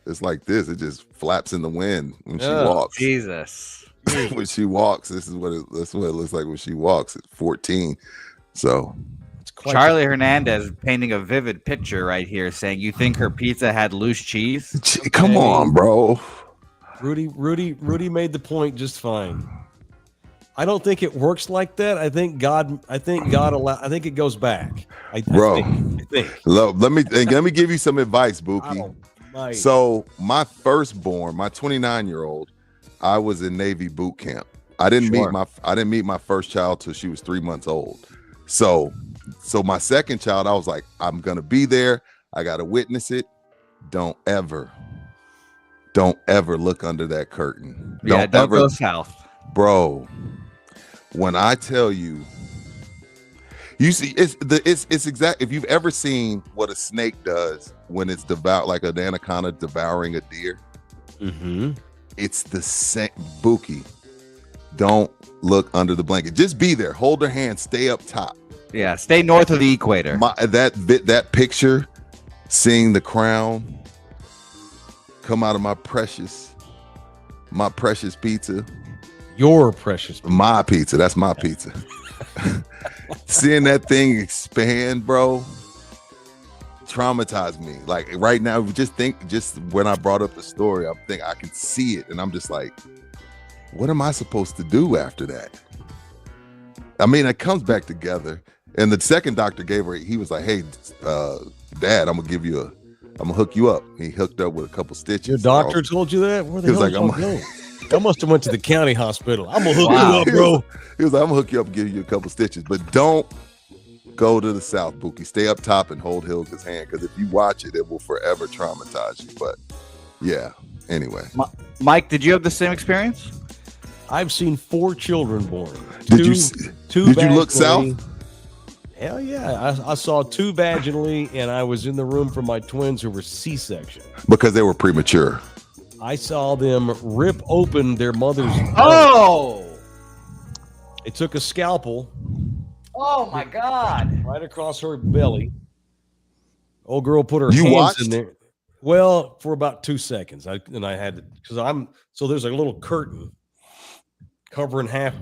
it's like this. It just flaps in the wind when she walks. Jesus. When she walks, that's what it looks like when she walks. It's 14. So Charlie Hernandez painting a vivid picture right here, saying, "You think her pizza had loose cheese?" Come on, bro. Rudy made the point just fine. I don't think it works like that. I think God I think it goes back. I think. Let me give you some advice, Bookie. So my firstborn, my 29-year-old, I was in Navy boot camp. I didn't meet my first child till she was 3 months old. So my second child, I was like, I'm gonna be there. I gotta witness it. Don't ever look under that curtain. Don't go south, bro. When I tell you, you see, it's exact. If you've ever seen what a snake does when it's like an anaconda devouring a deer, it's the same. Bookie, don't look under the blanket. Just be there. Hold her hand. Stay up top. Yeah, stay north of the equator. That picture, seeing the crown come out of my precious pizza. Your precious pizza. My pizza. That's my pizza. Seeing that thing expand, bro, traumatized me. Like right now, just when I brought up the story, I can see it, and I'm just like, what am I supposed to do after that? I mean, it comes back together. And the second doctor he was like, hey, Dad, I'm gonna hook you up. He hooked up with a couple stitches. Your doctor told you that? Where the hell was like, I must have went to the county hospital. I'm gonna hook you up, bro. He was like, I'm gonna hook you up and give you a couple stitches, but don't go to the South, Bookie. Stay up top and hold Hilda's hand, because if you watch it, it will forever traumatize you. But yeah, anyway. Mike, did you have the same experience? I've seen 4 children born. Did you look south? Hell yeah. I saw 2 vaginally, and I was in the room for my twins who were C-section. Because they were premature. I saw them rip open their mother's belly. They took a scalpel. Oh my God. Right across her belly. Old girl put her hands in there. Well, for about 2 seconds. I had to, so there's a little curtain covering half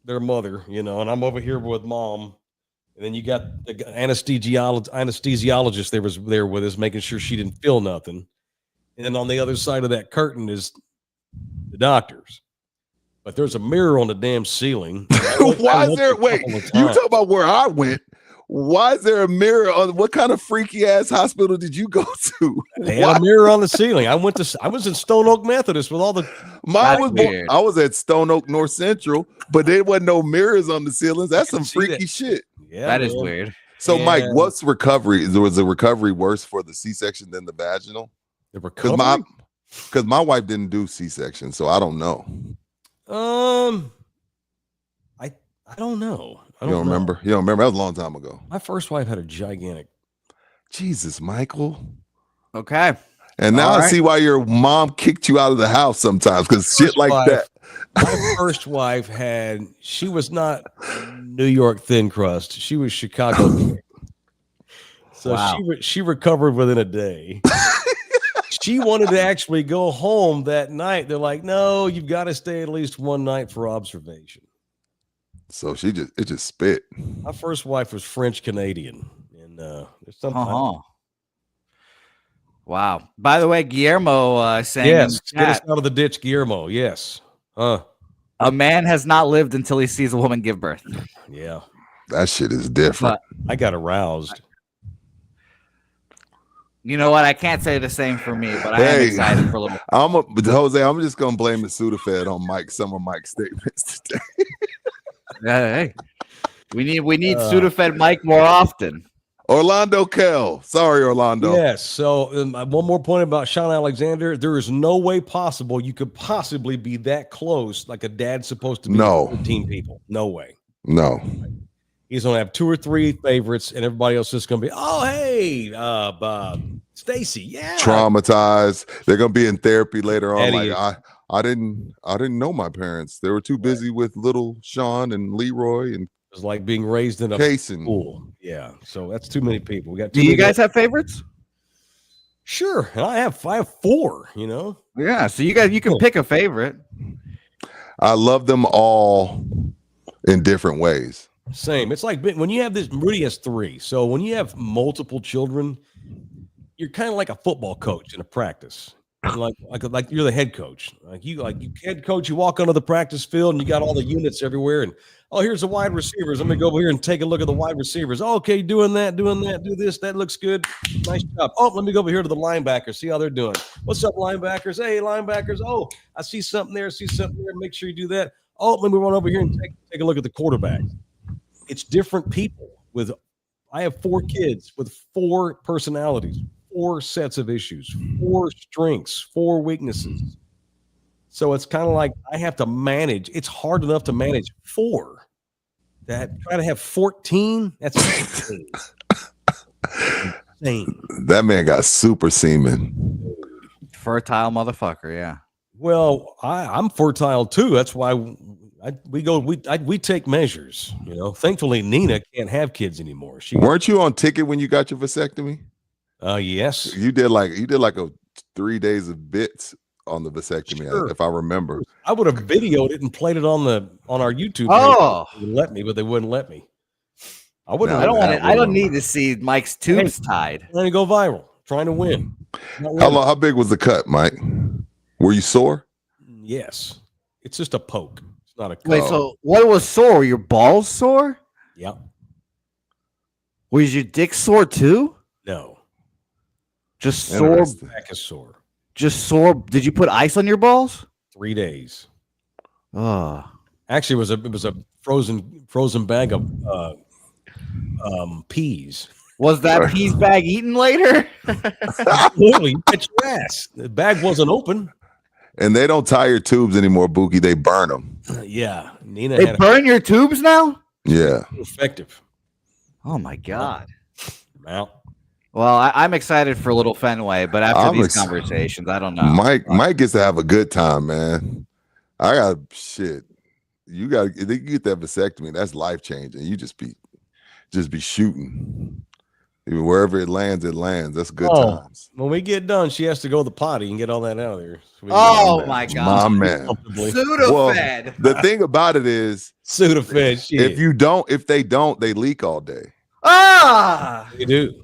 their mother, and I'm over here with Mom. And then you got the anesthesiologist there with us, making sure she didn't feel nothing. And then on the other side of that curtain is the doctors. But there's a mirror on the damn ceiling. Why is there? Wait, you talk about where I went. Why is there a mirror on? What kind of freaky ass hospital did you go to? They had a mirror on the ceiling. I was in Stone Oak Methodist with all the. I was at Stone Oak North Central, but there wasn't no mirrors on the ceilings. That's some freaky shit. Yeah, that is weird. So, Mike, what's recovery? Was the recovery worse for the C-section than the vaginal? The recovery? Because my wife didn't do C-section, so I don't know. I don't know. You don't remember? You don't remember? That was a long time ago. My first wife had a gigantic. Jesus, Michael. Okay. And now I see why your mom kicked you out of the house sometimes, because shit like that. My first wife she was not New York thin crust. She was Chicago. So she recovered within a day. She wanted to actually go home that night. They're like, no, you've got to stay at least one night for observation. So it just spit. My first wife was French Canadian, and there's something. Wow. By the way, Guillermo saying, yes, get us out of the ditch, Guillermo. Yes. A man has not lived until he sees a woman give birth. Yeah. That shit is different. I got aroused. You know what? I can't say the same for me, but I am excited for a little. Jose, I'm just gonna blame the Sudafed on some of Mike's statements today. Hey, we need Sudafed Mike more often. Orlando Kell. Sorry, Orlando. Yes. So one more point about Sean Alexander. There is no way possible you could possibly be that close like a dad's supposed to be. No. 15 people. No way. No. He's going to have 2 or 3 favorites, and everybody else is going to be, oh, hey, Stacy. Yeah. Traumatized. They're going to be in therapy later on. I didn't know my parents. They were too busy with little Sean and Leroy, and it was like being raised in a school. Yeah. So that's too many people. We got. Do you guys have favorites? Sure. And I have 4, Yeah. So you can pick a favorite. I love them all in different ways. Same. It's like when you have this, Rudy has 3. So when you have multiple children, you're kind of like a football coach in a practice. Like you're the head coach. Like you head coach, you walk onto the practice field and you got all the units everywhere. And here's the wide receivers. Let me go over here and take a look at the wide receivers. Okay, doing that, do this. That looks good. Nice job. Oh, let me go over here to the linebackers. See how they're doing. What's up, linebackers? Hey, linebackers. Oh, I see something there. Make sure you do that. Oh, let me run over here and take a look at the quarterback. It's different people. I have 4 kids with 4 personalities, 4 sets of issues, 4 strengths, 4 weaknesses. So it's kind of like I have to manage. It's hard enough to manage 4. Try to have 14. That's insane. That man got super semen. Fertile motherfucker, yeah. Well, I'm fertile too. That's why we take measures. Thankfully Nina can't have kids anymore. Weren't you on ticket when you got your vasectomy? Yes. You did like a 3 days of bits on the vasectomy, Sure. if I remember. I would have videoed it and played it on our YouTube page. Oh, They would let me, but they wouldn't let me. I wouldn't. I don't want it. I don't need to see Mike's tubes tied. Trying to go viral, trying to win. How big was the cut, Mike? Were you sore? Yes. It's just a poke. It's not a cut. Wait, so what was sore? Were your balls sore? Yeah. Was your dick sore too? No. Just sore. Back is sore. Just sore. Did you put ice on your balls? 3 days. Oh. Actually, it was a frozen bag of peas. Was that peas bag eaten later? Absolutely. You bet your ass. The bag wasn't open. And they don't tie your tubes anymore, Bookie. They burn them. Yeah. Nina They burn your tubes now? Yeah. Effective. Oh my God. Well, I'm excited for Little Fenway, but after these conversations, I don't know. Mike gets to have a good time, man. I got shit. You get that vasectomy. That's life changing. You just be shooting. Even wherever it lands, That's good times. When we get done, she has to go to the potty and get all that out of there. So my God. My man. Sudafed. Well, the thing about it is Sudafed. If they don't, they leak all day. They do.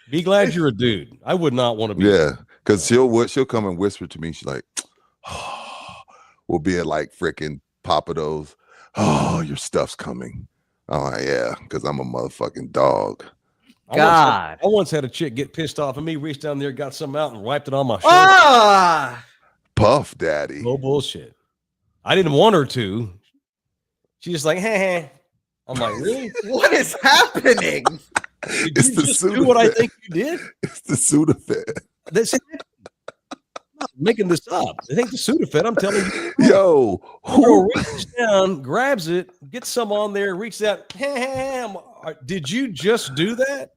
Be glad you're a dude. I would not want to be. Yeah, because she'll come and whisper to me. She's like, we'll be at like freaking Papados. Oh, your stuff's coming. I'm like, yeah, because I'm a motherfucking dog. I once had a chick get pissed off at me, reached down there, got something out, and wiped it on my shoulder. Puff Daddy. No bullshit. I didn't want her to. She's just like, hey. I'm like, really? What is happening? Did you just do what I think you did? It's the Sudafed. I'm not making this up. I think the Sudafed, I'm telling you. Yo. Girl reaches down, grabs it, gets some on there, reaches out. Did you just do that?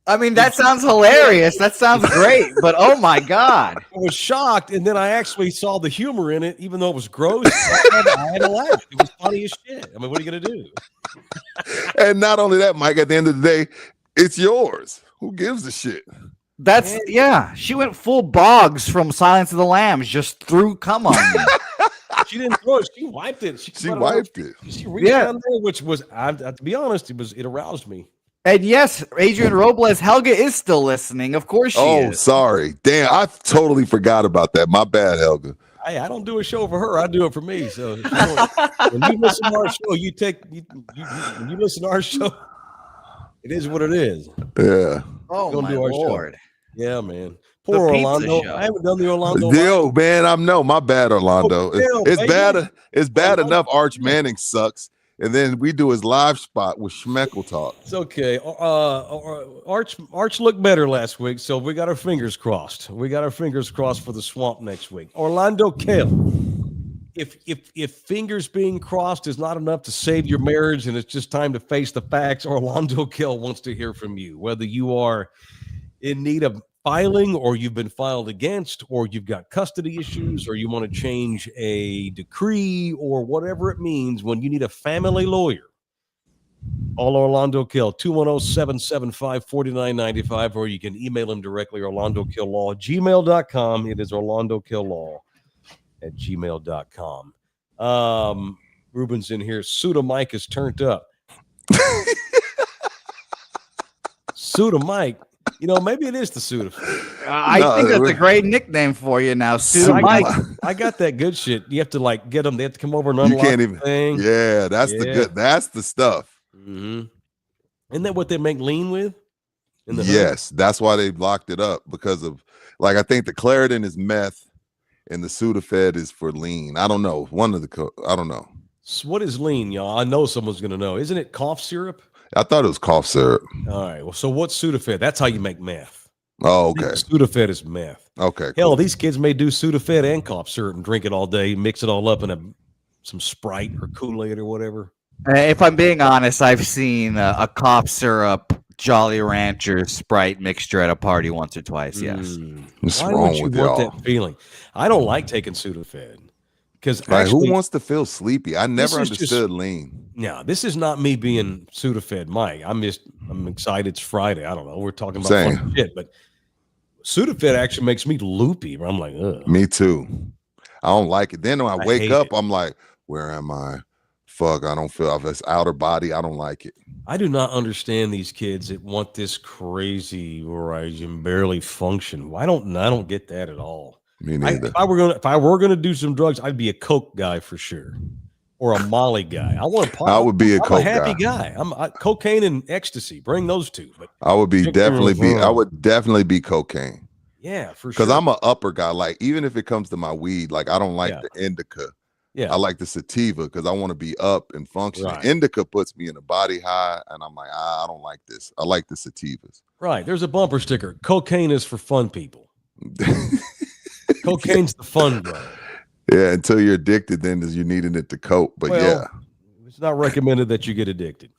I mean, that sounds hilarious. That sounds great, but oh my God. I was shocked, and then I actually saw the humor in it, even though it was gross. I had to laugh. It was funny as shit. I mean, what are you going to do? And not only that, Mike, at the end of the day, it's yours. Who gives a shit? She went full Boggs from Silence of the Lambs, just threw cum on me. She didn't throw it. She wiped it. She wiped it. She reached down there, which was, to be honest, it aroused me. And yes, Adrian Robles, Helga is still listening. Of course she is. Oh, sorry. Damn, I totally forgot about that. My bad, Helga. Hey, I don't do a show for her. I do it for me. So when you listen to our show, when you listen to our show, it is what it is. Yeah. Oh, my Lord. Show. Yeah, man. Poor Orlando. Show. I haven't done the Orlando. Yo, man, my bad, Orlando. It's bad enough Arch Manning sucks. And then we do his live spot with Schmeckel Talk. It's okay. Arch looked better last week, so we got our fingers crossed. We got our fingers crossed for the swamp next week. Orlando Kill. If fingers being crossed is not enough to save your marriage and it's just time to face the facts, Orlando Kill wants to hear from you. Whether you are in need of filing or you've been filed against or you've got custody issues or you want to change a decree or whatever it means, when you need a family lawyer, call Orlando Kill, 210-775-4995, or you can email him directly, orlandokilllaw@gmail.com. It is orlandokilllaw@gmail.com. Ruben's in here. Suda Mike is turned up. Suda Mike Maybe it is the Sudafed. I think that's a great nickname for you now, Sue. I got that good shit. You have to like get them. They have to come over and unlock the thing. Yeah, that's the good. That's the stuff. Mm-hmm. Isn't that what they make lean with? Yes, that's why they locked it up because of I think the Claritin is meth and the Sudafed is for lean. I don't know. I don't know. So what is lean, y'all? I know someone's gonna know. Isn't it cough syrup? I thought it was cough syrup. All right. Well, so what's Sudafed? That's how you make meth. Oh, okay. Sudafed is meth. Okay. Hell, these kids may do Sudafed and cough syrup and drink it all day, mix it all up in some Sprite or Kool-Aid or whatever. If I'm being honest, I've seen a cough syrup Jolly Rancher Sprite mixture at a party once or twice. Yes. What's Why wrong would you with want y'all? that feeling? I don't like taking Sudafed because who wants to feel sleepy? I never understood lean. No, this is not me being Sudafed Mike. I'm excited. It's Friday. I don't know. We're talking about fun shit, but Sudafed actually makes me loopy. I'm like, ugh. Me too. I don't like it. Then when I wake up, I'm like, where am I? Fuck, I don't feel this outer body. I don't like it. I do not understand these kids that want this crazy where I can barely function. I don't get that at all. Me neither. If I were gonna do some drugs, I'd be a coke guy for sure, or a Molly guy. I would be a coke happy guy. Cocaine and ecstasy. Bring those two. But I would definitely be cocaine. Yeah, for sure. Because I'm an upper guy. Like even if it comes to my weed, like I don't like the indica. Yeah, I like the sativa because I want to be up and functioning. Right. Indica puts me in a body high, and I'm like, I don't like this. I like the sativas. Right. There's a bumper sticker. Cocaine is for fun people. Cocaine's the fun drug. Yeah, until you're addicted, then you're needing it to cope. But it's not recommended that you get addicted.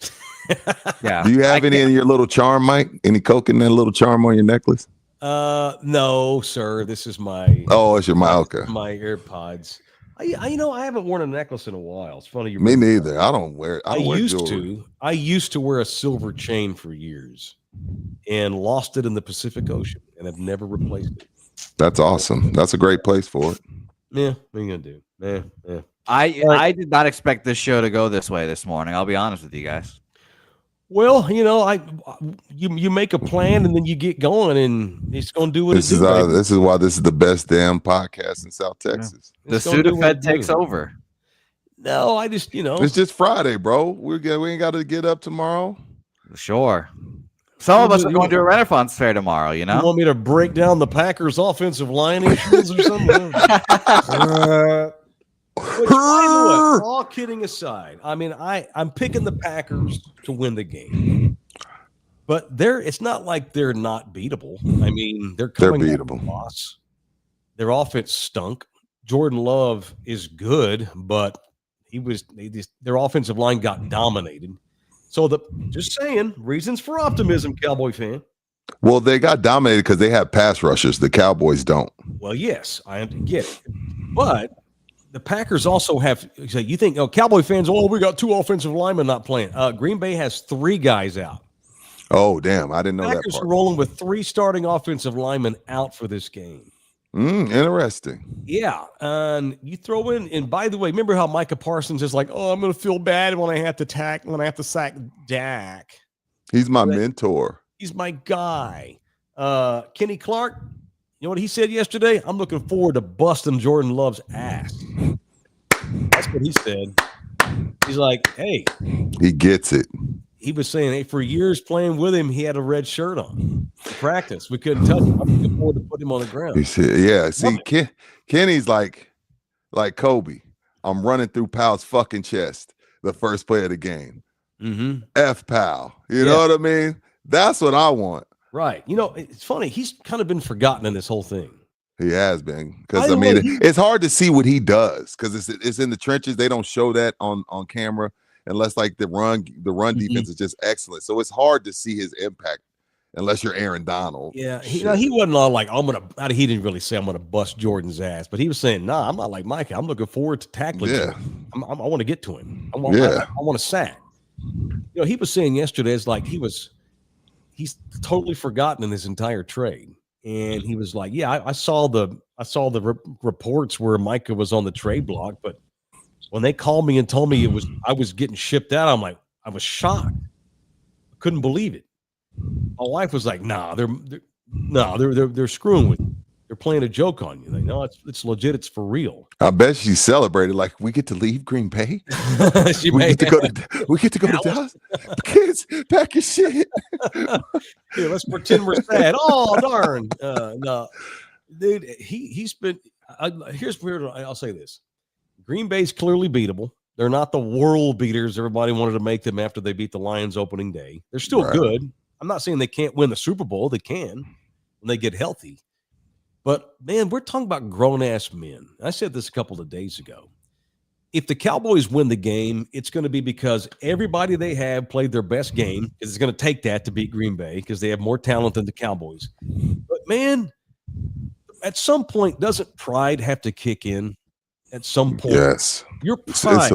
Yeah. Do you have any in your little charm, Mike? Any coke in that little charm on your necklace? No, sir. This is my. Oh, it's your okay. My AirPods. I haven't worn a necklace in a while. It's funny. Me neither. I don't wear. I used to wear a silver chain for years, and lost it in the Pacific Ocean, and have never replaced it. That's awesome. That's a great place for it. Yeah, what are you gonna do? Yeah. I did not expect this show to go this way this morning. I'll be honest with you guys. Well, you make a plan and then you get going, and it's going to do what this is. This is why this is the best damn podcast in South Texas. Yeah. The Sudafed takes over. No, I just it's just Friday, bro. We ain't got to get up tomorrow. Sure. Some of us are going to a Renaissance fair tomorrow. You want me to break down the Packers' offensive line issues or something? Which, by the way, all kidding aside, I mean, I'm picking the Packers to win the game, but it's not like they're not beatable. I mean, they're beatable. Loss. Their offense stunk. Jordan Love is good, but their offensive line got dominated. So just saying, reasons for optimism, Cowboy fan. Well, they got dominated because they have pass rushers. The Cowboys don't. Well, yes, I get it, but the Packers also have. So you think, Cowboy fans? Oh, we got 2 offensive linemen not playing. Green Bay has 3 guys out. Oh, damn! I didn't know Packers that part. Are rolling with 3 starting offensive linemen out for this game. Interesting. Yeah, and you throw in. And by the way, remember how Micah Parsons is like, "Oh, I'm going to feel bad when I have to sack Dak." He's my mentor. He's my guy. Kenny Clark. You know what he said yesterday? I'm looking forward to busting Jordan Love's ass. That's what he said. He's like, hey. He gets it. He was saying, hey, for years playing with him, he had a red shirt on. In practice. We couldn't touch him. I'm looking forward to put him on the ground. He said, yeah. See, Kenny's like Kobe. I'm running through Powell's fucking chest the first play of the game. Mm-hmm. F Powell. You know what I mean? That's what I want. Right. It's funny. He's kind of been forgotten in this whole thing. He has been. Because, it's hard to see what he does because it's in the trenches. They don't show that on camera unless, like, the run defense is just excellent. So it's hard to see his impact unless you're Aaron Donald. Yeah. He wasn't all like, he didn't really say I'm going to bust Jordan's ass. But he was saying, nah, I'm not like Micah. I'm looking forward to tackling him. I want to get to him. I want to sack. He was saying yesterday, it's like he's totally forgotten in this entire trade. And he was like, yeah, I saw the reports where Micah was on the trade block, but when they called me and told me I was getting shipped out, I'm like, I was shocked. I couldn't believe it. My wife was like, "Nah, they're screwing with you. They're playing a joke on you." Like, no, it's legit. It's for real. I bet she celebrated like we get to leave Green Bay. She we may get to go to Dallas. Kids, pack your shit. Here, let's pretend we're sad. Oh darn! No, dude, he's been. Here's where I'll say this: Green Bay's clearly beatable. They're not the world beaters everybody wanted to make them after they beat the Lions opening day. They're still good. I'm not saying they can't win the Super Bowl. They can when they get healthy. But, man, we're talking about grown-ass men. I said this a couple of days ago. If the Cowboys win the game, it's going to be because everybody they have played their best game. It's going to take that to beat Green Bay because they have more talent than the Cowboys. But, man, at some point, doesn't pride have to kick in? At some point. Yes. Your pride.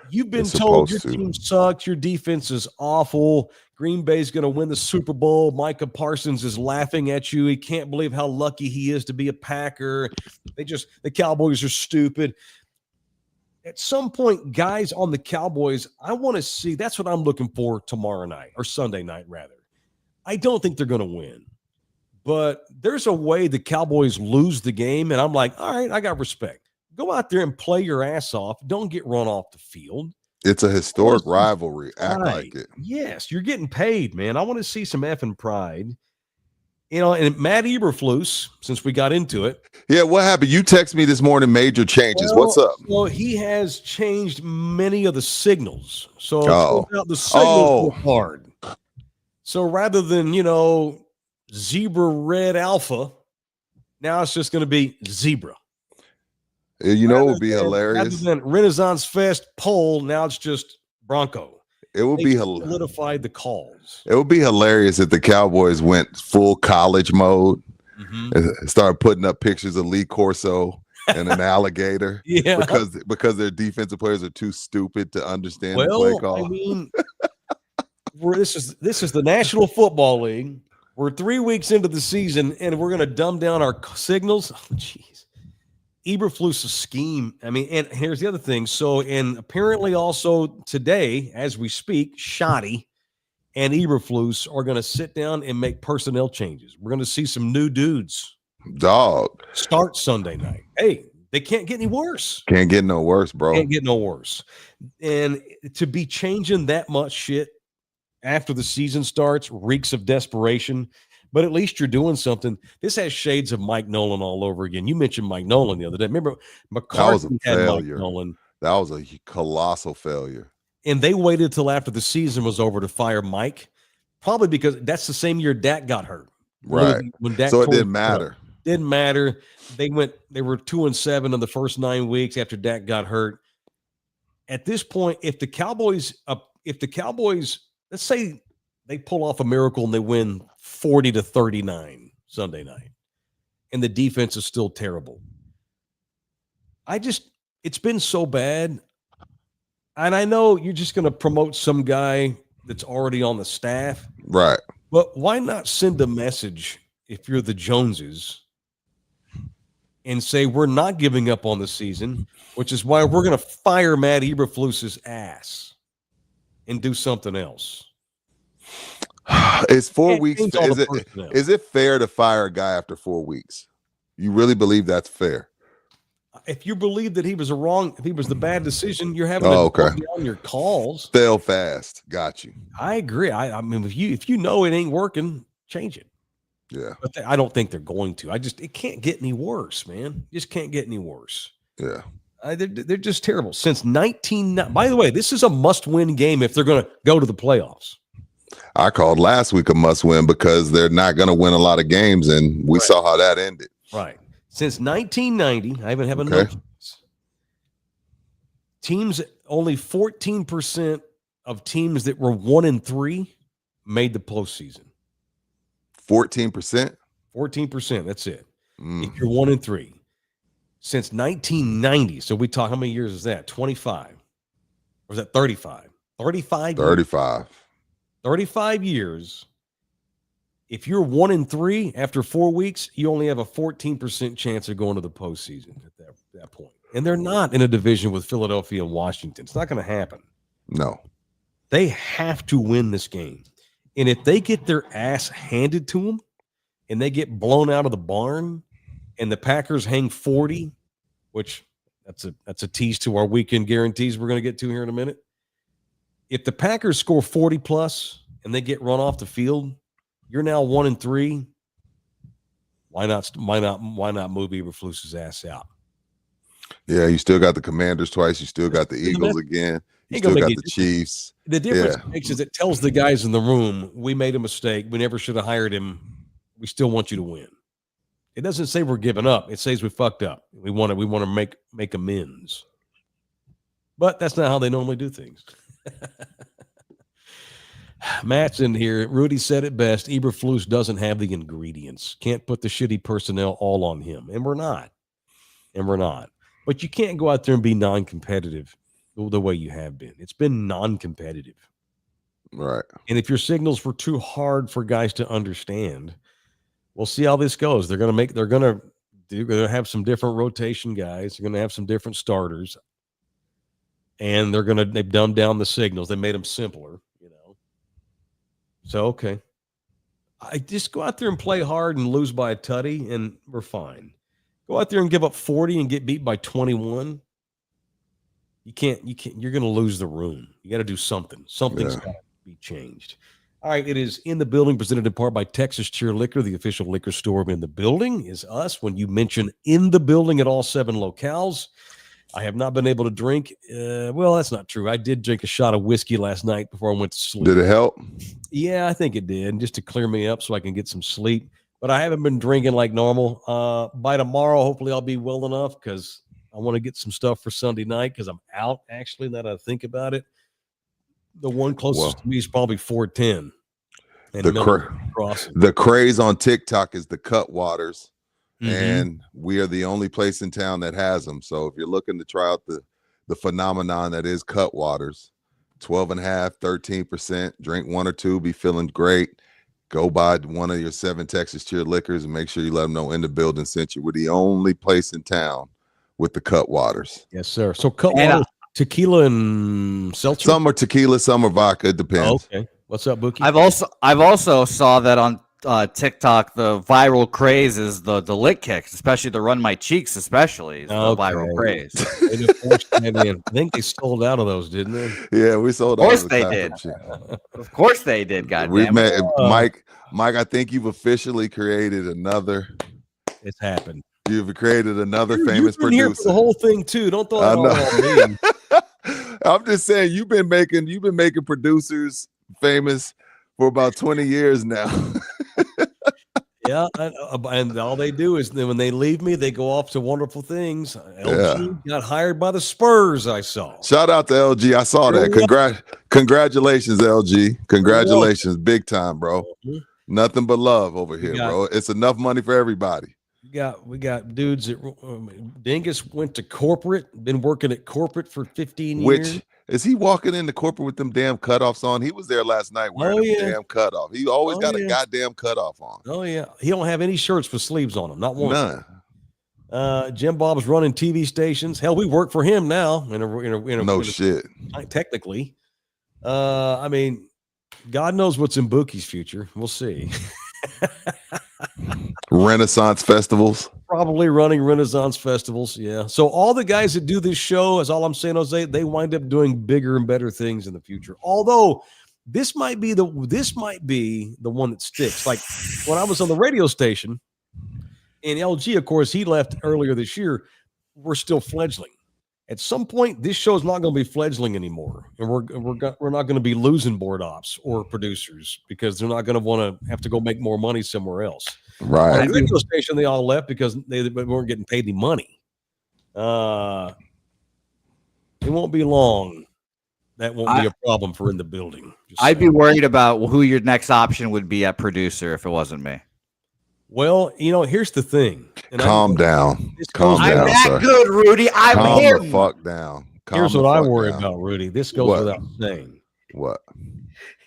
You've been told your team sucks. Your defense is awful. Green Bay's going to win the Super Bowl. Micah Parsons is laughing at you. He can't believe how lucky he is to be a Packer. The Cowboys are stupid. At some point, guys on the Cowboys, I want to see. That's what I'm looking for tomorrow night or Sunday night, rather. I don't think they're going to win. But there's a way the Cowboys lose the game, and I'm like, all right, I got respect. Go out there and play your ass off. Don't get run off the field. It's a historic rivalry. Act like it. Yes, you're getting paid, man. I want to see some effing pride. And Matt Eberflus, since we got into it. Yeah, what happened? You text me this morning, major changes. What's up? Well, he has changed many of the signals. So the signals were hard. So rather than, zebra red alpha, now it's just going to be zebra. It would be hilarious. Rather than Renaissance Fest poll, now it's just Bronco. It would be solidified the calls. It would be hilarious if the Cowboys went full college mode and started putting up pictures of Lee Corso and an alligator. Yeah, because their defensive players are too stupid to understand the play call. I mean, this is the National Football League. We're 3 weeks into the season, and we're going to dumb down our signals. Oh, jeez. Eberflus's scheme. I mean, and here's the other thing. So, and apparently also today, as we speak, Shoddy and Eberflus are going to sit down and make personnel changes. We're going to see some new dudes. Start Sunday night. Hey, they can't get any worse. Can't get no worse, bro. Can't get no worse. And to be changing that much shit after the season starts reeks of desperation. But at least you're doing something. This has shades of Mike Nolan all over again. You mentioned Mike Nolan the other day. Remember, McCarthy had Mike Nolan. That was a colossal failure. And they waited till after the season was over to fire Mike, probably because that's the same year Dak got hurt. Right. When Dak so it didn't matter. Didn't matter. They were 2-7 in the first 9 weeks after Dak got hurt. At this point, if the Cowboys, let's say they pull off a miracle and they win 40-39 Sunday night, and the defense is still terrible. It's been so bad. And I know you're just going to promote some guy that's already on the staff. Right. But why not send a message if you're the Joneses and say, we're not giving up on the season, which is why we're going to fire Matt Eberflus's ass and do something else. It's 4 weeks. Is it fair to fire a guy after 4 weeks? You really believe that's fair? If you believe that he was the bad decision, you're having to put down your calls. Fail fast. Got you. I agree. I mean, if you know it ain't working, change it. Yeah. But I don't think they're going to. It can't get any worse, man. Just can't get any worse. Yeah. They're just terrible. Since by the way, this is a must-win game if they're going to go to the playoffs. I called last week a must-win because they're not going to win a lot of games, and we saw how that ended. Right. Since 1990, I even have a note. Teams, only 14% of teams that were 1-3 made the postseason. 14%? 14%. That's it. If you're 1-3. Since 1990. So we talk, how many years is that? 25. Or was that 35? 35 years. 35. 35 years. If you're 1-3 after 4 weeks, you only have a 14% chance of going to the postseason at that point. And they're not in a division with Philadelphia and Washington. It's not going to happen. No. They have to win this game. And if they get their ass handed to them and they get blown out of the barn and the Packers hang 40, which that's a tease to our weekend guarantees we're going to get to here in a minute. If the Packers score 40 plus and they get run off the field, you're now 1-3. Why not move Eberflus's ass out? Yeah, you still got the Commanders twice. You still got the Eagles again. You still got the Chiefs. The difference makes is it tells the guys in the room, we made a mistake. We never should have hired him. We still want you to win. It doesn't say we're giving up. It says we fucked up. We want to make amends. But that's not how they normally do things. Matt's in here. Rudy said it best. Eberflus doesn't have the ingredients. Can't put the shitty personnel all on him. And we're not. But you can't go out there and be non-competitive the way you have been. It's been non-competitive. Right. And if your signals were too hard for guys to understand, we'll see how this goes. They're going to have some different rotation guys. They're going to have some different starters. And they've dumbed down the signals. They made them simpler, So, okay. I just go out there and play hard and lose by a tutty, and we're fine. Go out there and give up 40 and get beat by 21. You can't, you're going to lose the room. You got to do something. Something's got to be changed. All right. It is In the Building, presented in part by Texas Cheer Liquor, the official liquor store. In the Building is us. When you mention In the Building at all 7 locales, I have not been able to drink. Well, that's not true. I did drink a shot of whiskey last night before I went to sleep. Did it help? Yeah, I think it did, just to clear me up so I can get some sleep. But I haven't been drinking like normal. By tomorrow, hopefully I'll be well enough because I want to get some stuff for Sunday night because I'm out, actually, now that I think about it. The one closest to me is probably 410. The craze on TikTok is the cut waters. Mm-hmm. And we are the only place in town that has them. So if you're looking to try out the phenomenon that is cut waters, 12.5%, 13%, drink 1 or 2, be feeling great. Go buy one of your 7 Texas Cheer liquors and make sure you let them know In the Building sent you. We're the only place in town with the cut waters. Yes, sir. So cut waters, tequila and seltzer? Some are tequila, some are vodka. It depends. Oh, okay. What's up, Bookie? I've also saw that on TikTok, the viral craze is the lick kicks, especially the Run My Cheeks, especially the viral craze. I think they sold out of those, didn't they? Yeah, we sold out. Of course they did. Of course they did. Mike. I think you've officially created another. It's happened. You've created another famous producer. Here for the whole thing too. Don't throw it all on me. I'm just saying you've been making producers famous for about 20 years now. Yeah, and all they do is when they leave me, they go off to wonderful things. LG got hired by the Spurs, I saw. Shout out to LG. I saw that. Congratulations, LG. Congratulations. Big time, bro. Mm-hmm. Nothing but love over here, bro. It's enough money for everybody. We got dudes that Dingus went to corporate, been working at corporate for 15 years. Is he walking into corporate with them damn cutoffs on? He was there last night wearing a damn cutoff. He always got a goddamn cutoff on. Oh, yeah. He don't have any shirts with sleeves on them. Not one. None. Jim Bob's running TV stations. Hell, we work for him now. Shit. Technically. I mean, God knows what's in Bookie's future. We'll see. Renaissance festivals. Probably running Renaissance festivals. Yeah. So all the guys that do this show, is all I'm saying, Jose, they wind up doing bigger and better things in the future. Although this might be the one that sticks. Like when I was on the radio station, and LG, of course, he left earlier this year. We're still fledgling. At some point, this show is not going to be fledgling anymore, and we're not going to be losing board ops or producers because they're not going to want to have to go make more money somewhere else. Right. At the radio station, they all left because they weren't getting paid any money. It won't be long. That won't be a problem for In the Building. I'd be worried about who your next option would be at producer if it wasn't me. Well, here's the thing. And Calm down. Calm down, I'm that good, Rudy. Calm the fuck down. Here's what I worry about, Rudy. This goes without saying. What?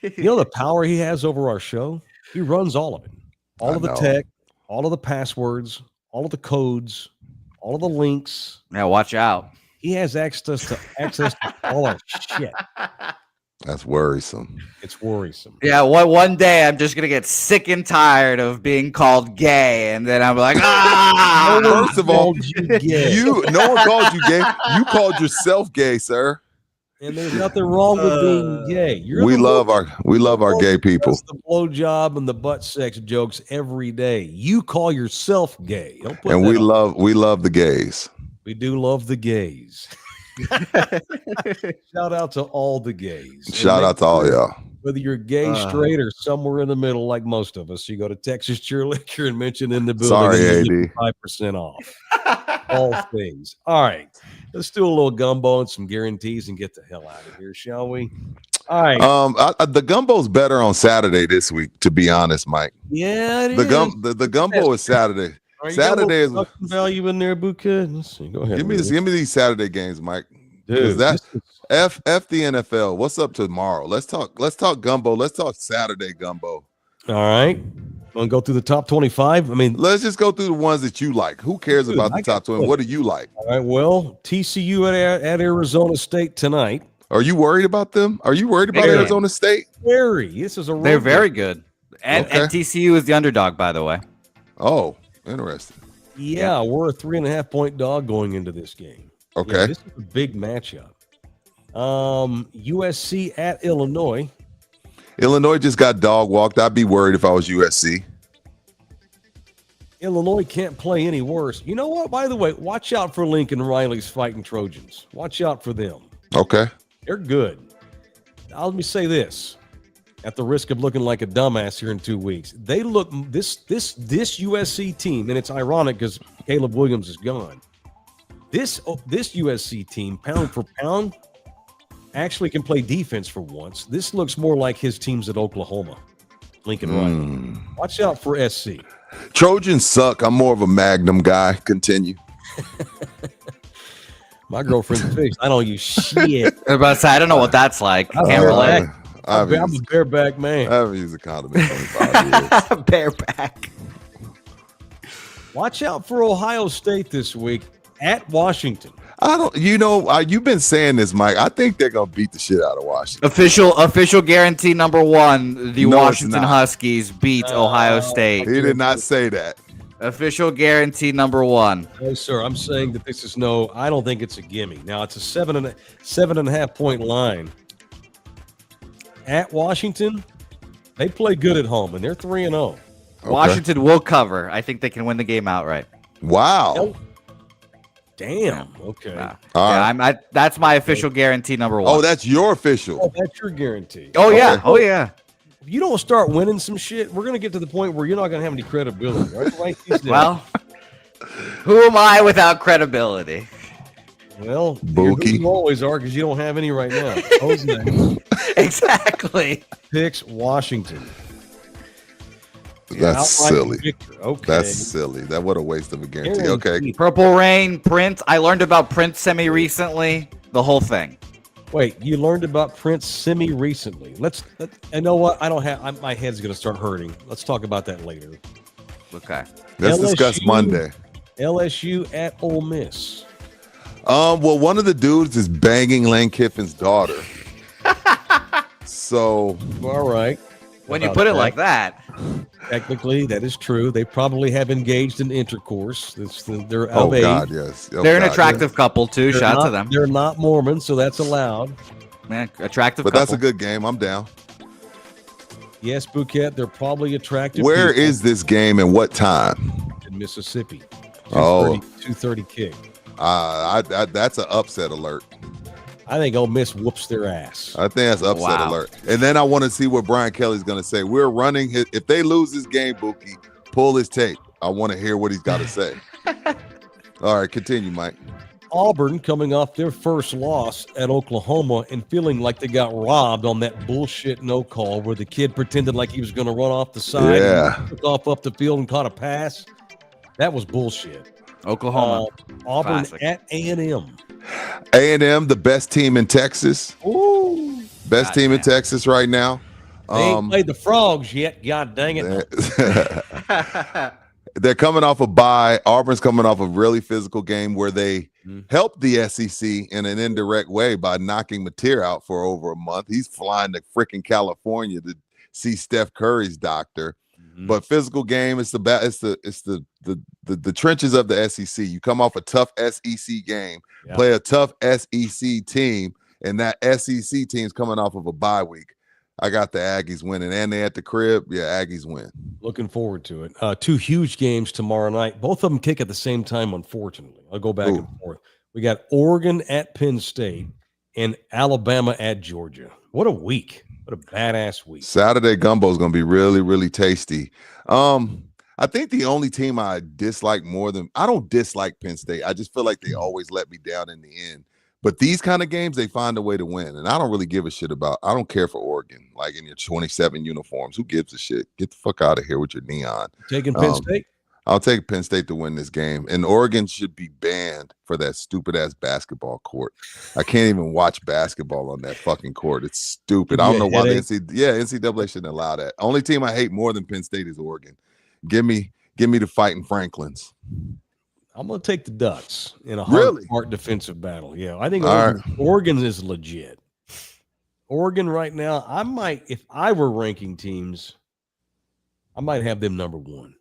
The power he has over our show? He runs all of it. All of the tech, all of the passwords, all of the codes, all of the links. Yeah, watch out. He has access to all our shit. That's worrisome. It's worrisome. Yeah, one day I'm just gonna get sick and tired of being called gay, and then I'm like, ah. First of all, gay. no one called you gay. You called yourself gay, sir. And there's nothing wrong with being gay. We love our gay people. The blowjob and the butt sex jokes every day. You call yourself gay. And we love the gays. We do love the gays. Shout out to all the gays. Shout out to all y'all. Whether you're gay, straight, or somewhere in the middle, like most of us, you go to Texas Cheer Liquor and mention in the building. Sorry, AD. 5% off. All things. All right. Let's do a little gumbo and some guarantees and get the hell out of here, shall we? All right. The gumbo's better on Saturday this week, to be honest, Mike. Yeah, the gumbo is Saturday. Saturday is value in there, Bookie. Let's see. Go ahead. Give me these Saturday games, Mike. Dude, F the NFL. What's up tomorrow? Let's talk gumbo. Let's talk Saturday gumbo. All right. Want to go through the top 25? I mean, let's just go through the ones that you like. Who cares about the top 20? What do you like? All right. Well, TCU at Arizona State tonight. Are you worried about them? Are you worried about Arizona State? Very. They're very good. And TCU is the underdog, by the way. Oh, interesting. Yeah, we're a 3.5-point dog going into this game. Okay. Yeah, this is a big matchup. USC at Illinois. Illinois just got dog walked. I'd be worried if I was USC. Illinois can't play any worse. You know what? By the way, watch out for Lincoln Riley's Fighting Trojans. Watch out for them. Okay. They're good. Now, let me say this. At the risk of looking like a dumbass here in 2 weeks, they look this USC team, and it's ironic because Caleb Williams is gone. This USC team, pound for pound, actually can play defense for once. This looks more like his teams at Oklahoma. Lincoln Riley. Watch out for SC. Trojans suck. I'm more of a Magnum guy. Continue. My girlfriend's fish. I don't use shit. I was about to say, I don't know what that's like. I can't relate. I'm a bareback man. I haven't used a condom in 25 years. Bareback. Watch out for Ohio State this week at Washington. You've been saying this, Mike. I think they're gonna beat the shit out of Washington. Official guarantee number one: the Washington Huskies beat Ohio State. He did not say that. Official guarantee number one. No, sir. I'm saying that this is I don't think it's a gimme. Now it's a 7.5 point line at Washington. They play good at home, and they're 3-0. Okay. Washington will cover. I think they can win the game outright. Wow. Damn. Okay. That's my official guarantee number one. Oh, that's your official. Oh, that's your guarantee. Oh yeah. Okay. Oh yeah. If you don't start winning some shit, we're gonna get to the point where you're not gonna have any credibility. Right? Well, who am I without credibility? Well, Bookie. You always are because you don't have any right now. Exactly. Picks Washington. That's silly. Okay. That's silly. What a waste of a guarantee. Okay. Purple Rain, Prince. I learned about Prince semi recently. The whole thing. Wait, you learned about Prince semi recently. Let's. I know what I don't have. My head's gonna start hurting. Let's talk about that later. Okay. Let's discuss Monday. LSU at Ole Miss. Well, one of the dudes is banging Lane Kiffin's daughter. So. All right. When you put it like that. Technically, that is true. They probably have engaged in intercourse. They're of age. God, yes. They're an attractive couple too. Shout out to them. They're not Mormon, so that's allowed. Man, attractive. But couple. that's a good game. I'm down. Yes, Bouquet. They're probably attractive. Where is this game and what time? In Mississippi. 2:30 kick. That's an upset alert. I think Ole Miss whoops their ass. I think that's upset alert. And then I want to see what Brian Kelly's going to say. We're running. If they lose this game, Bookie, pull his tape. I want to hear what he's got to say. All right, continue, Mike. Auburn coming off their first loss at Oklahoma and feeling like they got robbed on that bullshit no call where the kid pretended like he was going to run off the side and took off up the field and caught a pass. That was bullshit. Oklahoma. Auburn at A&M. A&M, the best team in Texas. Ooh. Best team in Texas right now. They ain't played the Frogs yet. God dang it. They're coming off a bye. Auburn's coming off a really physical game where they helped the SEC in an indirect way by knocking Mateer out for over a month. He's flying to freaking California to see Steph Curry's doctor. But physical game is the trenches of the SEC. You come off a tough SEC game, play a tough SEC team, and that SEC team's coming off of a bye week. I got the Aggies winning, and they at the crib. Yeah, Aggies win. Looking forward to it. 2 huge games tomorrow night. Both of them kick at the same time, unfortunately. I'll go back and forth. We got Oregon at Penn State and Alabama at Georgia. What a week. What a badass week. Saturday Gumbo is going to be really, really tasty. I think the only team I dislike more than – I don't dislike Penn State. I just feel like they always let me down in the end. But these kind of games, they find a way to win. And I don't really give a shit about – I don't care for Oregon, like in your 27 uniforms. Who gives a shit? Get the fuck out of here with your neon. Taking Penn State? I'll take Penn State to win this game. And Oregon should be banned for that stupid-ass basketball court. I can't even watch basketball on that fucking court. It's stupid. I don't know why the NCAA shouldn't allow that. Only team I hate more than Penn State is Oregon. Give me the Fighting Franklins. I'm going to take the Ducks in a hard defensive battle. Yeah, I think Oregon is legit. Oregon right now, I might, if I were ranking teams, I might have them number 1.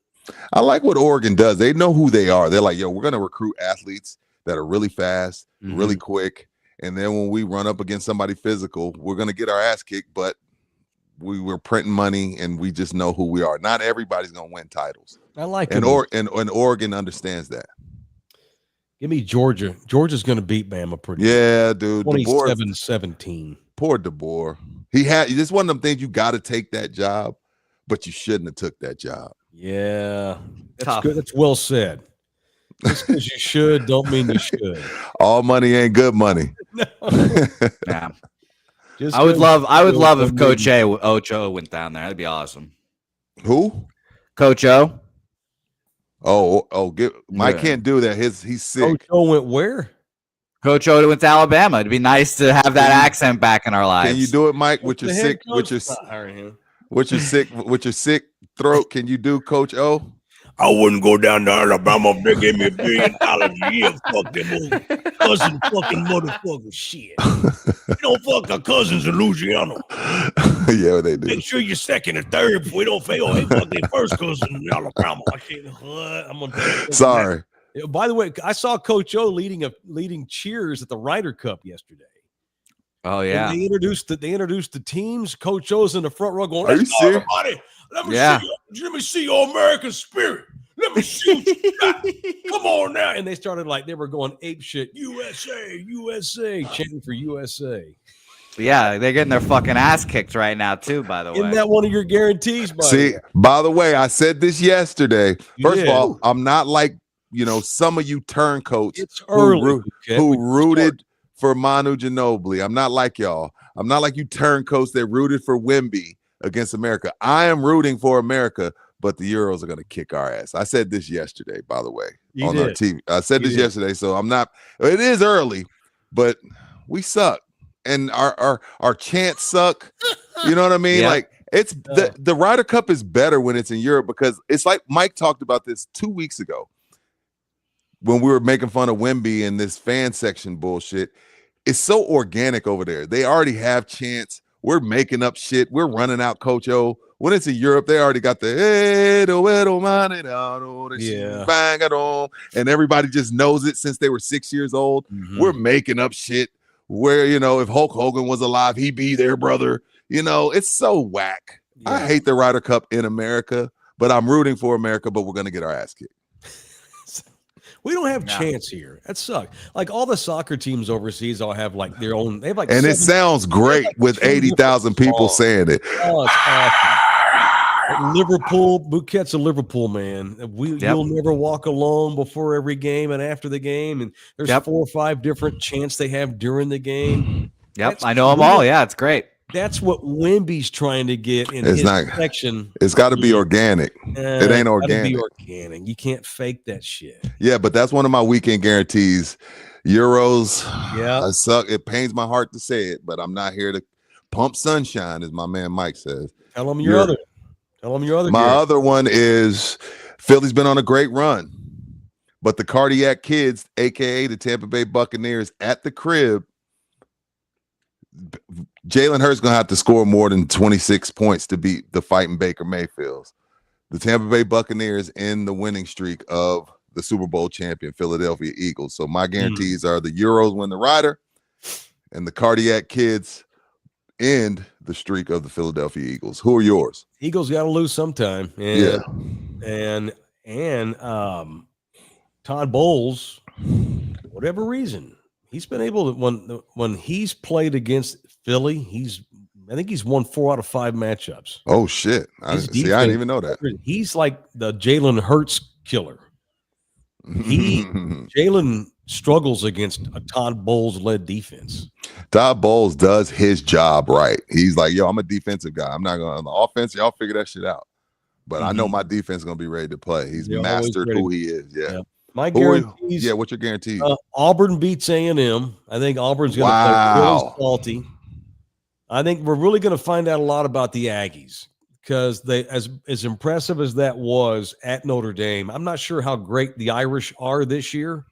I like what Oregon does. They know who they are. They're like, yo, we're going to recruit athletes that are really fast, really quick. And then when we run up against somebody physical, we're going to get our ass kicked, but we're printing money and we just know who we are. Not everybody's going to win titles. I like it. And Oregon understands that. Give me Georgia. Georgia's going to beat Bama pretty good. Dude. 27-17. Poor DeBoer. This is one of them things you got to take that job, but you shouldn't have took that job. Yeah, that's good. That's well said. Just because you should don't mean you should. All money ain't good money. Yeah. I would love if Coach Ocho went down there. That'd be awesome. Who? Coach O. Mike can't do that. He's sick. Coach O went where? Coach O went to Alabama. It'd be nice to have that accent back in our lives. Can you do it, Mike? With your sick throat, can you do Coach O? I wouldn't go down to Alabama if they gave me $1 billion a year. Fuck them old cousin fucking motherfucker shit. You don't fuck our cousins in Louisiana. Yeah, they do. Make sure you're second and third if we don't fail. Hey, fuck their first cousin in Alabama. I can't. I'm gonna sorry. By the way, I saw Coach O leading cheers at the Ryder Cup yesterday. Oh yeah, and they introduced the teams. Coach O's in the front row going, "Are you serious? Let me see your American spirit. Let me see what you got. Come on now." And they started they were going ape shit, USA, USA, chanting for USA. Yeah, they're getting their fucking ass kicked right now too. By the way, isn't that one of your guarantees? By the way, I said this yesterday. First of all, I'm not like some of you turncoats who rooted for Manu Ginobili. I'm not like y'all. I'm not like you turncoats that rooted for Wemby against America. I am rooting for America, but the Euros are going to kick our ass. I said this yesterday, by the way, our TV. I said this yesterday, so I'm not. It is early, but we suck, and our chants suck. You know what I mean? Like it's the Ryder Cup is better when it's in Europe because it's like Mike talked about this 2 weeks ago when we were making fun of Wemby and this fan section bullshit. It's so organic over there. They already have chants. We're making up shit. We're running out Coach O. When it's in Europe, they already got the and everybody just knows it since they were 6 years old. We're making up shit where, if Hulk Hogan was alive, he'd be their brother. It's so whack. Yeah. I hate the Ryder Cup in America, but I'm rooting for America, but we're going to get our ass kicked. We don't have chance here. That sucks. Like all the soccer teams overseas all have their own. They have and it sounds great with 80,000 people saying it. Oh, it's awesome. Liverpool, Bouquet's a Liverpool man. You'll never walk alone before every game and after the game. And there's 4 or 5 different chants they have during the game. Yep, I know them all. Yeah, it's great. That's what Wemby's trying to get in his section. It's got to be organic. It ain't organic. Be organic. You can't fake that shit. Yeah, but that's one of my weekend guarantees. Euros. Yeah, I suck. It pains my heart to say it, but I'm not here to pump sunshine, as my man Mike says. Tell him your other. Tell him your other. My other one is Philly's been on a great run. But the Cardiac Kids, aka the Tampa Bay Buccaneers, at the crib, Jalen Hurts gonna have to score more than 26 points to beat the fighting Baker Mayfields. The Tampa Bay Buccaneers in the winning streak of the Super Bowl champion Philadelphia Eagles. So my guarantees are the Euros win the Rider, and the Cardiac Kids end the streak of the Philadelphia Eagles. Who are yours? Eagles got to lose sometime. And Todd Bowles, for whatever reason, he's been able to when he's played against Philly, I think he's won 4 out of 5 matchups. Oh shit! I didn't even know that. He's like the Jalen Hurts killer. Jalen struggles against a Todd Bowles led defense. Todd Bowles does his job right. He's like, yo, I'm a defensive guy. I'm not going on the offense. Y'all figure that shit out. But I know my defense is going to be ready to play. He's mastered who he is. Yeah. My guarantees. Yeah. What's your guarantee? Auburn beats A&M. I think Auburn's going to play really salty. I think we're really going to find out a lot about the Aggies because they, as impressive as that was at Notre Dame, I'm not sure how great the Irish are this year.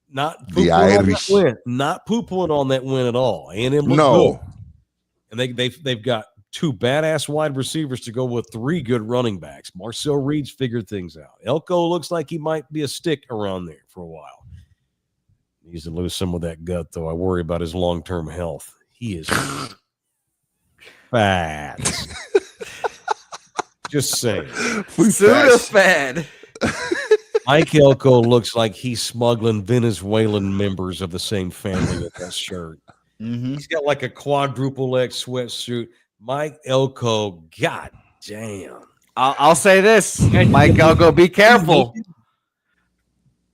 Not the Irish, not poo-pooing on that win at all. A&M looked good. And they've got 2 badass wide receivers to go with 3 good running backs. Marcel Reed's figured things out. Elko looks like he might be a stick around there for a while. He needs to lose some of that gut, though. I worry about his long-term health. He is fat. Just saying. Sudafed. Mike Elko looks like he's smuggling Venezuelan members of the same family with that shirt. He's got like a quadruple X sweatsuit. Mike Elko, god damn. I'll say this, Mike Elko, be careful.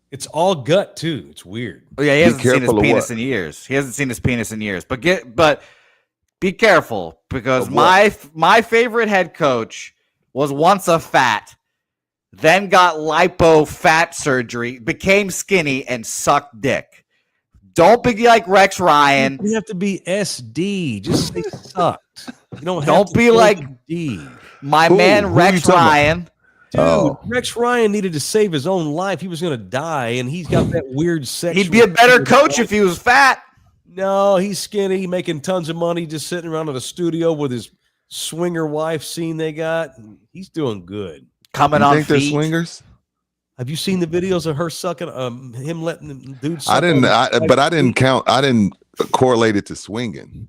It's all gut too. It's weird. Oh yeah, he hasn't seen his penis in years. He hasn't seen his penis in years. But be careful because my favorite head coach was once a fat, then got lipo fat surgery, became skinny, and sucked dick. Don't be like Rex Ryan. You have to be SD. Just say sucked. You don't be like D. My man Rex Ryan. Dude, Rex Ryan needed to save his own life. He was going to die, and he's got that weird sexual... He'd be a better coach if he was fat. No, he's skinny, making tons of money, just sitting around in a studio with his swinger wife scene they got. He's doing good. Coming on feet. They're swingers? Have you seen the videos of her sucking, him letting the dude suck? I didn't count. I didn't correlate it to swinging.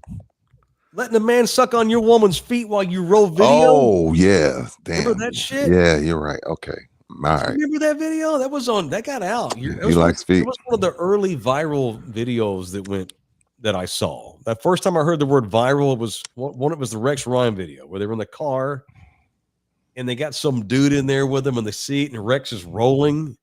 Letting a man suck on your woman's feet while you roll video? Oh, yeah. Damn. Remember that shit? Yeah, you're right. Okay. All right. Remember that video? That got out. He likes feet. It was one of the early viral videos that I saw. That first time I heard the word viral, it was the Rex Ryan video where they were in the car and they got some dude in there with them in the seat and Rex is rolling.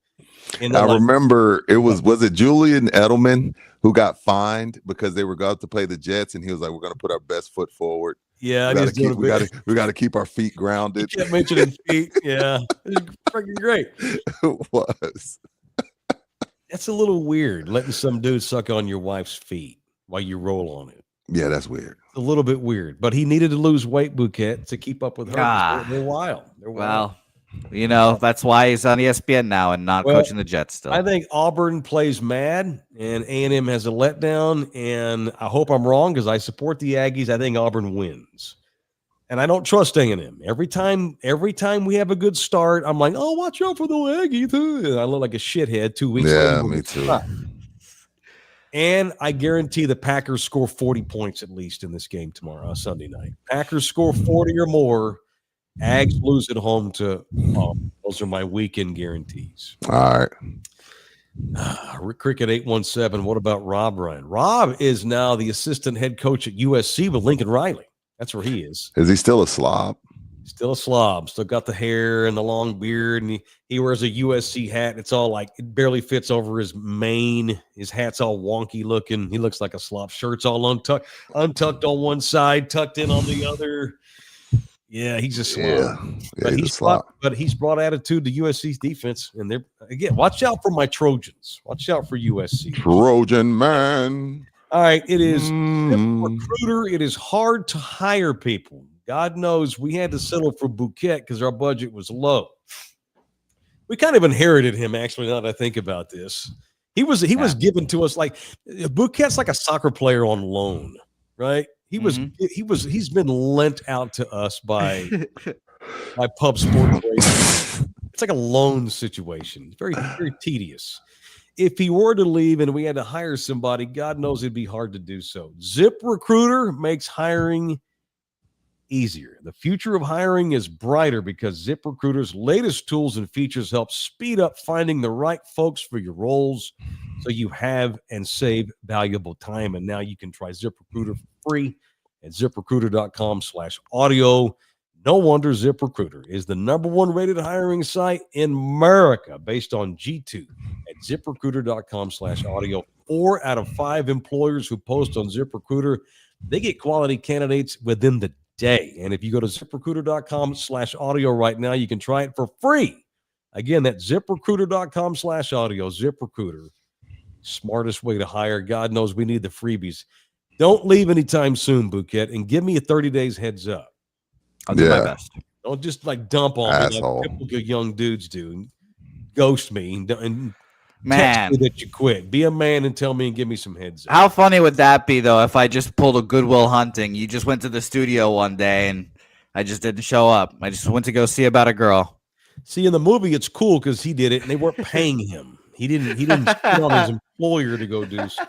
And I remember was it Julian Edelman who got fined because they were going to play the Jets and he was like, we're going to put our best foot forward. Yeah, we got to keep our feet grounded. You kept mentioning feet. Yeah, it's freaking great. It was. That's a little weird, letting some dude suck on your wife's feet while you roll on it. Yeah, that's weird. A little bit weird, but he needed to lose weight, Bouquet, to keep up with her. They're wild. Well, that's why he's on ESPN now and not coaching the Jets still. I think Auburn plays mad and A&M has a letdown, and I hope I'm wrong because I support the Aggies. I think Auburn wins, and I don't trust A&M. Every time we have a good start, I'm like, oh, watch out for the Aggies. And I look like a shithead 2 weeks later. Yeah, me too. And I guarantee the Packers score 40 points at least in this game tomorrow, Sunday night. Packers score 40 or more. Ags lose at home to those are my weekend guarantees. All right. Cricket 817. What about Rob Ryan? Rob is now the assistant head coach at USC with Lincoln Riley. That's where he is. Is he still a slob? Still a slob. Still got the hair and the long beard, and he wears a USC hat. It's all like it barely fits over his mane. His hat's all wonky looking. He looks like a slob. Shirt's all untucked on one side, tucked in on the other. Yeah, he's a slob. Yeah, but he's brought attitude to USC's defense. And they're again, watch out for my Trojans. Watch out for USC. Trojan man. All right, it is recruiter. It is hard to hire people. God knows we had to settle for Bouquet because our budget was low. we kind of inherited him. Actually, now that I think about this, he was given to us like Bouquet's like a soccer player on loan, right? He's been lent out to us by Pub Sports Radio. It's like a loan situation. Very, very tedious. If he were to leave and we had to hire somebody, God knows it'd be hard to do so. ZipRecruiter makes hiring easier. The future of hiring is brighter because ZipRecruiter's latest tools and features help speed up finding the right folks for your roles so you have and save valuable time. And now you can try ZipRecruiter for free at ZipRecruiter.com/audio. No wonder ZipRecruiter is the #1 rated hiring site in America based on G2 at ZipRecruiter.com/audio. 4 out of 5 employers who post on ZipRecruiter, they get quality candidates within the day. And if you go to ZipRecruiter.com/audio right now, you can try it for free. Again, that's ZipRecruiter.com/audio. ZipRecruiter, smartest way to hire. God knows we need the freebies. Don't leave anytime soon, Bouquet, and give me a 30 days heads up. I'll do my best. Don't just like dump on Asshole. me like typical young dudes do. Ghost me and text Man, me that you quit. Be a man and tell me and give me some heads up. how funny would that be, though, if I just pulled a Goodwill Hunting? You just went to the studio one day and I just didn't show up. I just went to go see about a girl. See, in the movie, it's cool because he did it and they weren't paying him. He didn't spit on his employer to go do so.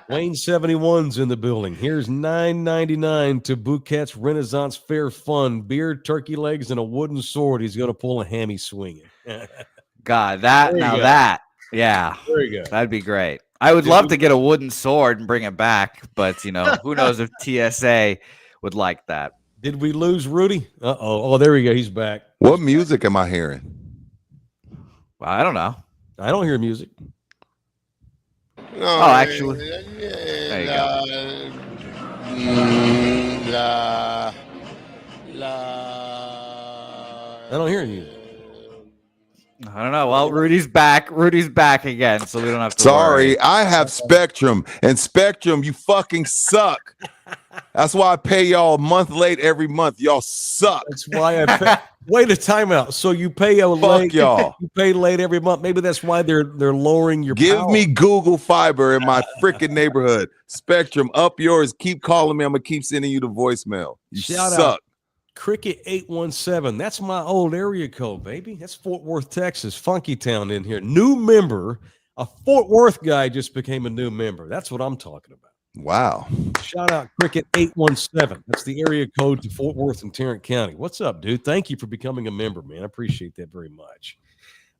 Wayne 71's in the building. Here's $9.99 to Bouquet's Renaissance Fair Fun. Beer, turkey legs, and a wooden sword. He's going to pull a hammy swinging. God, There you go. yeah, There you go. that'd be great. I would love to get a wooden sword and bring it back, but who knows if TSA would like that. Did we lose Rudy? Uh-oh. Oh, there we go. He's back. What music am I hearing? Well, I don't know. I don't hear music. Oh, actually, there you go. I don't hear music. I don't know. Well, Rudy's back. Rudy's back again, so we don't have to Sorry, worry. I have Spectrum, and Spectrum, you fucking suck. That's why I pay y'all a month late every month. Y'all suck. That's why I pay. Wait a timeout. So you pay a late. y'all. You pay late every month. Maybe that's why they're lowering your. Give power. me Google Fiber in my freaking neighborhood. Spectrum, up yours. Keep calling me. I'm gonna keep sending you the voicemail. You Shout suck. out. Cricket 817. That's my old area code, baby. That's Fort Worth, Texas. Funky town in here. New member. A Fort Worth guy just became a new member. That's what I'm talking about. Wow. Shout out Cricket 817. That's the area code to Fort Worth and Tarrant County. What's up, dude? Thank you for becoming a member, man. I appreciate that very much.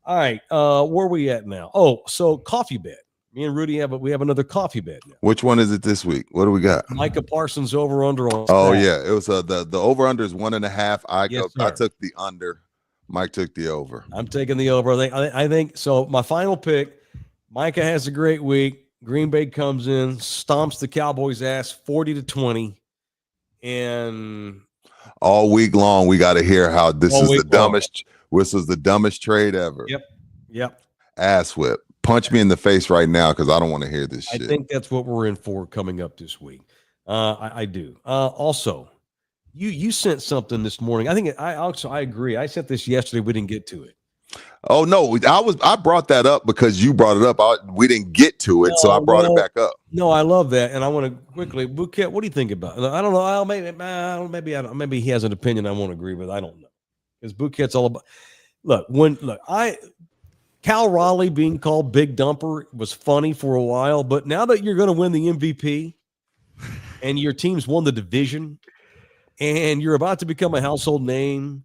All right. Where are we at now? Oh, so coffee bet. Me and Rudy have another coffee bet now. Which one is it this week? What do we got? Micah Parsons over under on. Oh stats. yeah, it was the over under is 1.5. I Yes, took the under. Mike took the over. I'm taking the over. I think so. My final pick. Micah has a great week. Green Bay comes in, stomps the Cowboys' ass 40-20, and All week long, we got to hear how this All is the week long. dumbest. This was the dumbest trade ever. Yep. Ass whip. Punch me in the face right now because I don't want to hear this I shit. think that's what we're in for coming up this week. I do. Also, you sent something this morning. I think I agree. I sent this yesterday. We didn't get to it. Oh no, I brought that up because you brought it up. We didn't get to it, so I brought it back up. No, I love that, and I want to quickly, Bouquet. What do you think about it? I don't know. Maybe he has an opinion I won't agree with. I don't know, because Bouquet's all about. Cal Raleigh being called Big Dumper was funny for a while, but now that you're going to win the MVP, and your team's won the division, and you're about to become a household name,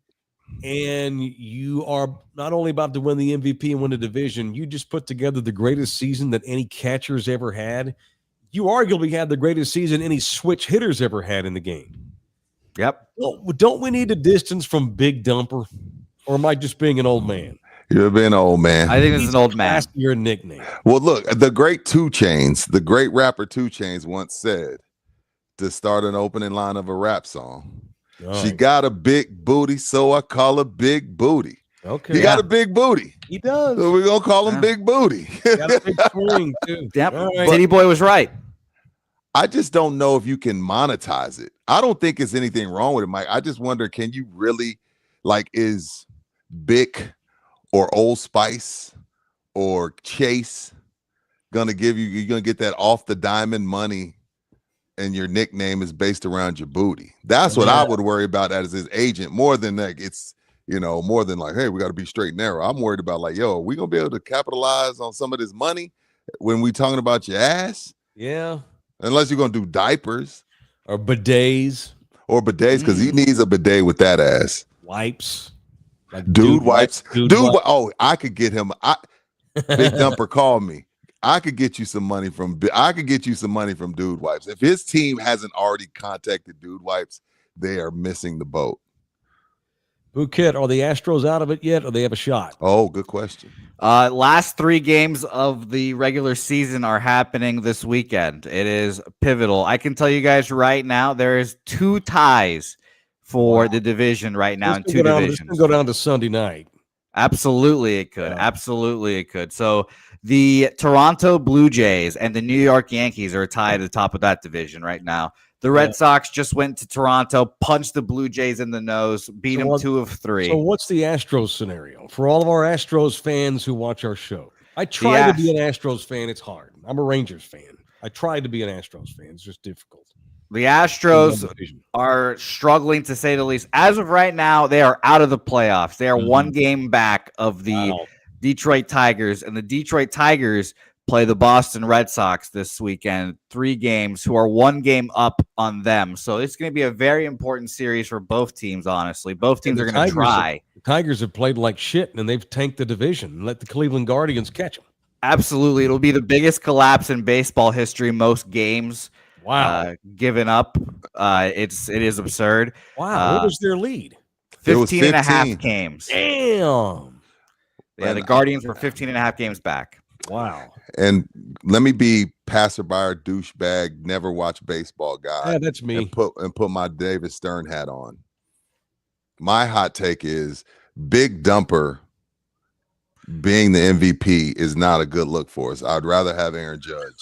and you are not only about to win the MVP and win the division, you just put together the greatest season that any catcher's ever had. You arguably had the greatest season any switch hitters ever had in the game. Yep. Don't we need a distance from Big Dumper? Or am I just being an old man? You've been an old man. I think this is an old man. Your nickname. Well, look, the great 2 Chainz, the great rapper 2 Chainz once said to start an opening line of a rap song. She got a big booty, so I call her Big Booty. Okay. He got a big booty. He does. So we're going to call him Big Booty. Got a big swing, too. Yep. Right. Titty Boy was right. I just don't know if you can monetize it. I don't think it's anything wrong with it, Mike. I just wonder, can you really, is Bic or Old Spice or Chase you're gonna get that off the diamond money, and your nickname is based around your booty. That's what I would worry about as his agent, more than like more than like, hey, we got to be straight and narrow. I'm worried about like, yo, are we gonna be able to capitalize on some of this money when we talking about your ass? Yeah. Unless you're gonna do diapers or bidets, because he needs a bidet with that ass. Wipes, like dude wipes. Oh, I could get him. Big Dumper called me. I could get you some money from Dude Wipes. If his team hasn't already contacted Dude Wipes, they are missing the boat. Bouquet, are the Astros out of it yet, or they have a shot? Oh, good question. Last 3 games of the regular season are happening this weekend. It is pivotal. I can tell you guys right now, there is 2 ties for the division right now in 2 divisions. This can go down to Sunday night. Absolutely, it could. Yeah. Absolutely, it could. So the Toronto Blue Jays and the New York Yankees are tied at the top of that division right now. The Red Sox just went to Toronto, punched the Blue Jays in the nose, beat them 2 of 3. So what's the Astros scenario for all of our Astros fans who watch our show? I try to be an Astros fan. It's hard. I'm a Rangers fan. I try to be an Astros fan. It's just difficult. The Astros are struggling, to say the least. As of right now, they are out of the playoffs. They are 1 game back of the Detroit Tigers, and the Detroit Tigers play the Boston Red Sox this weekend, 3 games, who are 1 game up on them. So it's going to be a very important series for both teams, honestly. Both teams are going to try. The Tigers have played like shit, and they've tanked the division and let the Cleveland Guardians catch them. Absolutely. It'll be the biggest collapse in baseball history. Most games given up. It is absurd. Wow. What was their lead? 15 and a half games. Damn. Yeah, the Guardians were 15 and a half games back. Wow. And let me be passerby or douchebag, never watch baseball guy. Yeah, that's me. And put my David Stern hat on. My hot take is Big Dumper being the MVP is not a good look for us. I'd rather have Aaron Judge.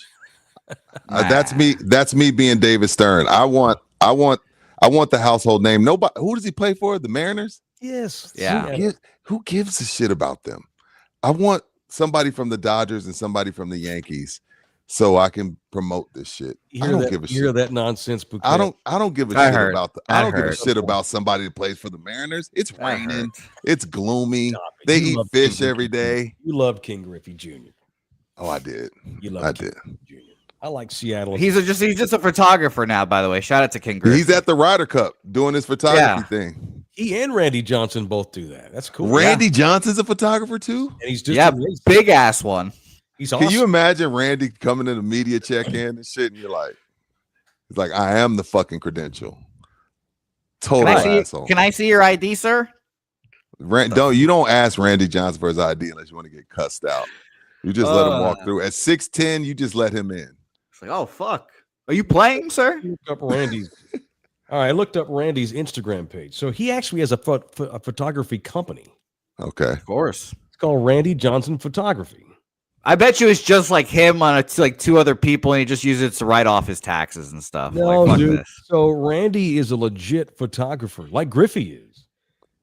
That's me. That's me being David Stern. I want the household name. Nobody. Who does he play for? The Mariners? Yes. Yeah. Who gives a shit about them? I want somebody from the Dodgers and somebody from the Yankees, so I can promote this shit. I don't give a shit. You hear that nonsense? Bouquet? I don't give a shit about I don't give a shit about somebody that plays for the Mariners. It's raining. It's gloomy. They eat fish every day. You love King Griffey Jr. Oh, I did. I did. Jr. I like Seattle. He's just a photographer now, by the way. Shout out to King Griffey. He's at the Ryder Cup doing his photography thing. He and Randy Johnson both do that. That's cool. Randy Johnson's a photographer too? And he's just big ass one. He's awesome. Can you imagine Randy coming in the media check-in and shit, and you're like, it's like, I am the fucking credential. Total asshole. Can I see your ID, sir? You don't ask Randy Johnson for his ID unless you want to get cussed out. You just let him walk through. At 6'10", you just let him in. It's like, oh fuck. Are you playing, sir? I looked up Randy's Instagram page. So he actually has a photography company. Okay. Of course. It's called Randy Johnson Photography. I bet you it's just like him on like 2 other people, and he just uses it to write off his taxes and stuff. No, like, dude. So Randy is a legit photographer, like Griffey is.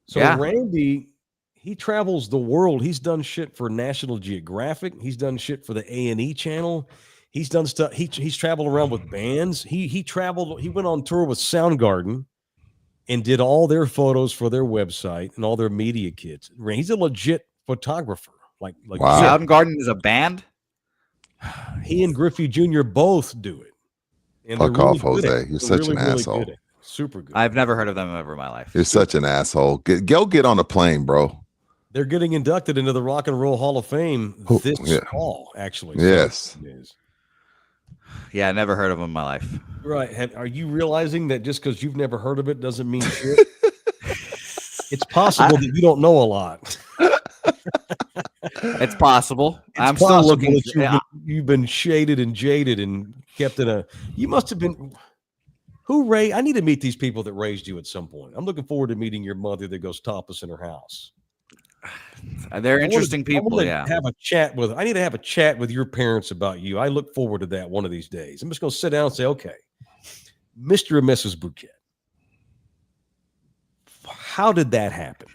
So Randy, he travels the world. He's done shit for National Geographic. He's done shit for the A&E channel. He's done stuff. He's traveled around with bands. He traveled. He went on tour with Soundgarden and did all their photos for their website and all their media kits. He's a legit photographer. Like wow. Soundgarden is a band. He and Griffey Jr. both do it. And fuck off, Jose. You're such an asshole. Good super good. I've never heard of them ever in my life. You're such an asshole. Get on a plane, bro. They're getting inducted into the Rock and Roll Hall of Fame this fall, actually. Yes. Yeah, I never heard of them in my life. Right. Are you realizing that just because you've never heard of it doesn't mean shit? It's possible that you don't know a lot. It's possible. I'm possible still looking. You've been shaded and jaded and kept in a. You must have been. I need to meet these people that raised you at some point. I'm looking forward to meeting your mother that goes topless in her house. They're interesting people. I need to have a chat with your parents about you. I look forward to that one of these days. I'm just going to sit down and say, okay, Mr. and Mrs. Bouquet, how did that happen?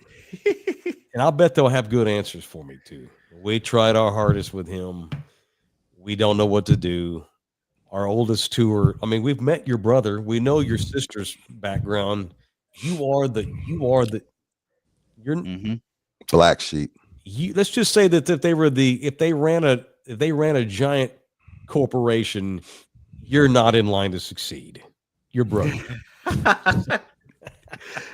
And I'll bet they'll have good answers for me too. We tried our hardest with him. We don't know what to do. Our oldest tour. I mean, we've met your brother. We know your sister's background. You're Black sheep. let's just say that if they ran a giant corporation, you're not in line to succeed. Your brother.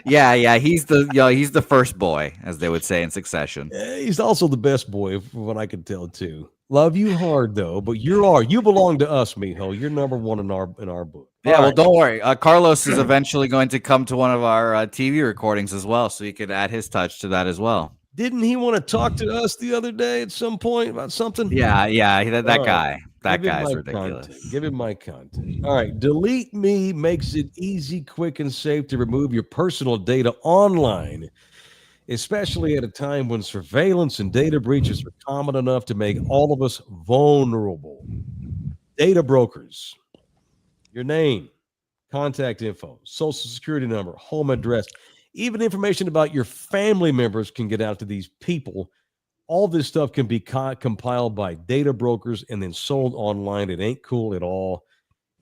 Yeah, he's the first boy, as they would say in Succession. He's also the best boy, from what I can tell too. Love you hard though, but you belong to us, Mijo. You're number one in our book. Yeah, well, don't worry. Carlos is eventually going to come to one of our TV recordings as well, so he could add his touch to that as well. Didn't he want to talk to us the other day at some point about something? Yeah, that guy. That guy's ridiculous. Give him my content. All right. Delete Me makes it easy, quick, and safe to remove your personal data online, especially at a time when surveillance and data breaches are common enough to make all of us vulnerable. Data brokers, your name, contact info, social security number, home address, even information about your family members can get out to these people. All this stuff can be compiled by data brokers and then sold online. It ain't cool at all.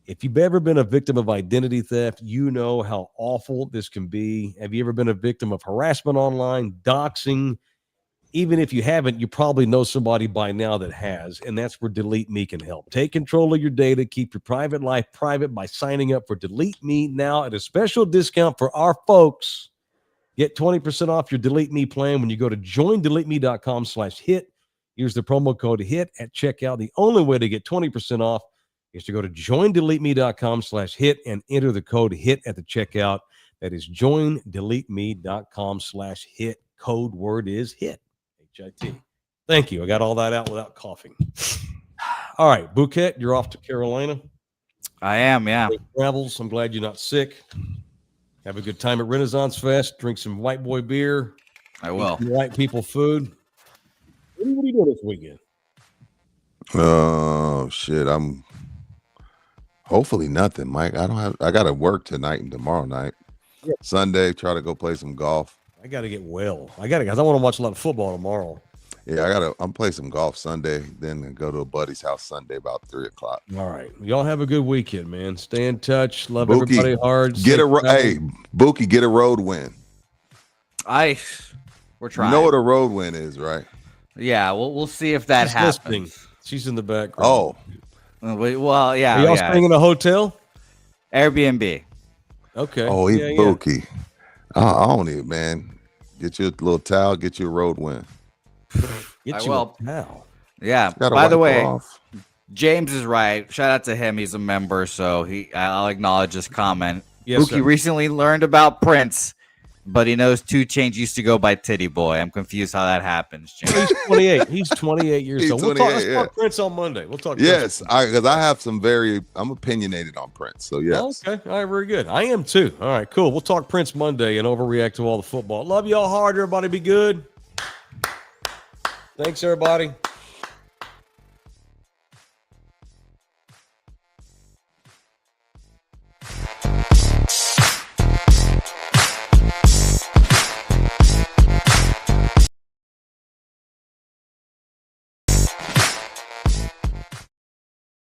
If you've ever been a victim of identity theft, you know how awful this can be. Have you ever been a victim of harassment online, doxing? Even if you haven't, you probably know somebody by now that has, and that's where Delete Me can help. Take control of your data. Keep your private life private by signing up for Delete Me now at a special discount for our folks. Get 20% off your Delete Me plan when you go to joindeleteme.com/hit. Use the promo code HIT at checkout. The only way to get 20% off is to go to joindeleteme.com/hit and enter the code HIT at the checkout. That is joindeleteme.com/hit. Code word is HIT. HIT. Thank you. I got all that out without coughing. All right, Bouquet, you're off to Carolina. I am, yeah. Travels. I'm glad you're not sick. Have a good time at Renaissance Fest. Drink some white boy beer. I will. Eat some white people food. What are you doing this weekend? Oh shit! I'm hopefully nothing, Mike. I got to work tonight and tomorrow night. Yeah. Sunday, try to go play some golf. I got to get well. I want to watch a lot of football tomorrow. Yeah, I'm play some golf Sunday, then go to a buddy's house Sunday about 3:00. All right, y'all have a good weekend, man. Stay in touch. Love Bookie, everybody hard. Hey, Bookie, get a road win. We're trying. You know what a road win is, right? Yeah, we'll see if that happens. Listening. She's in the background. Oh, well, yeah. Are y'all staying in a hotel? Airbnb. Okay. Oh, he's Bookie. I don't even, man. Get your little towel. Get your road win. Get you a towel. Yeah. By the way, James is right. Shout out to him. He's a member, so I'll acknowledge his comment. Yes, Bookie recently learned about Prince, but he knows 2 Chainz used to go by Titty Boy. I'm confused how that happens, James. He's 28. He's 28 years old. Let's talk Prince on Monday. We'll talk. Yes, because I have I'm opinionated on Prince. So yes. Okay. All right. Very good. I am too. All right. Cool. We'll talk Prince Monday and overreact to all the football. Love y'all hard. Everybody be good. Thanks, everybody.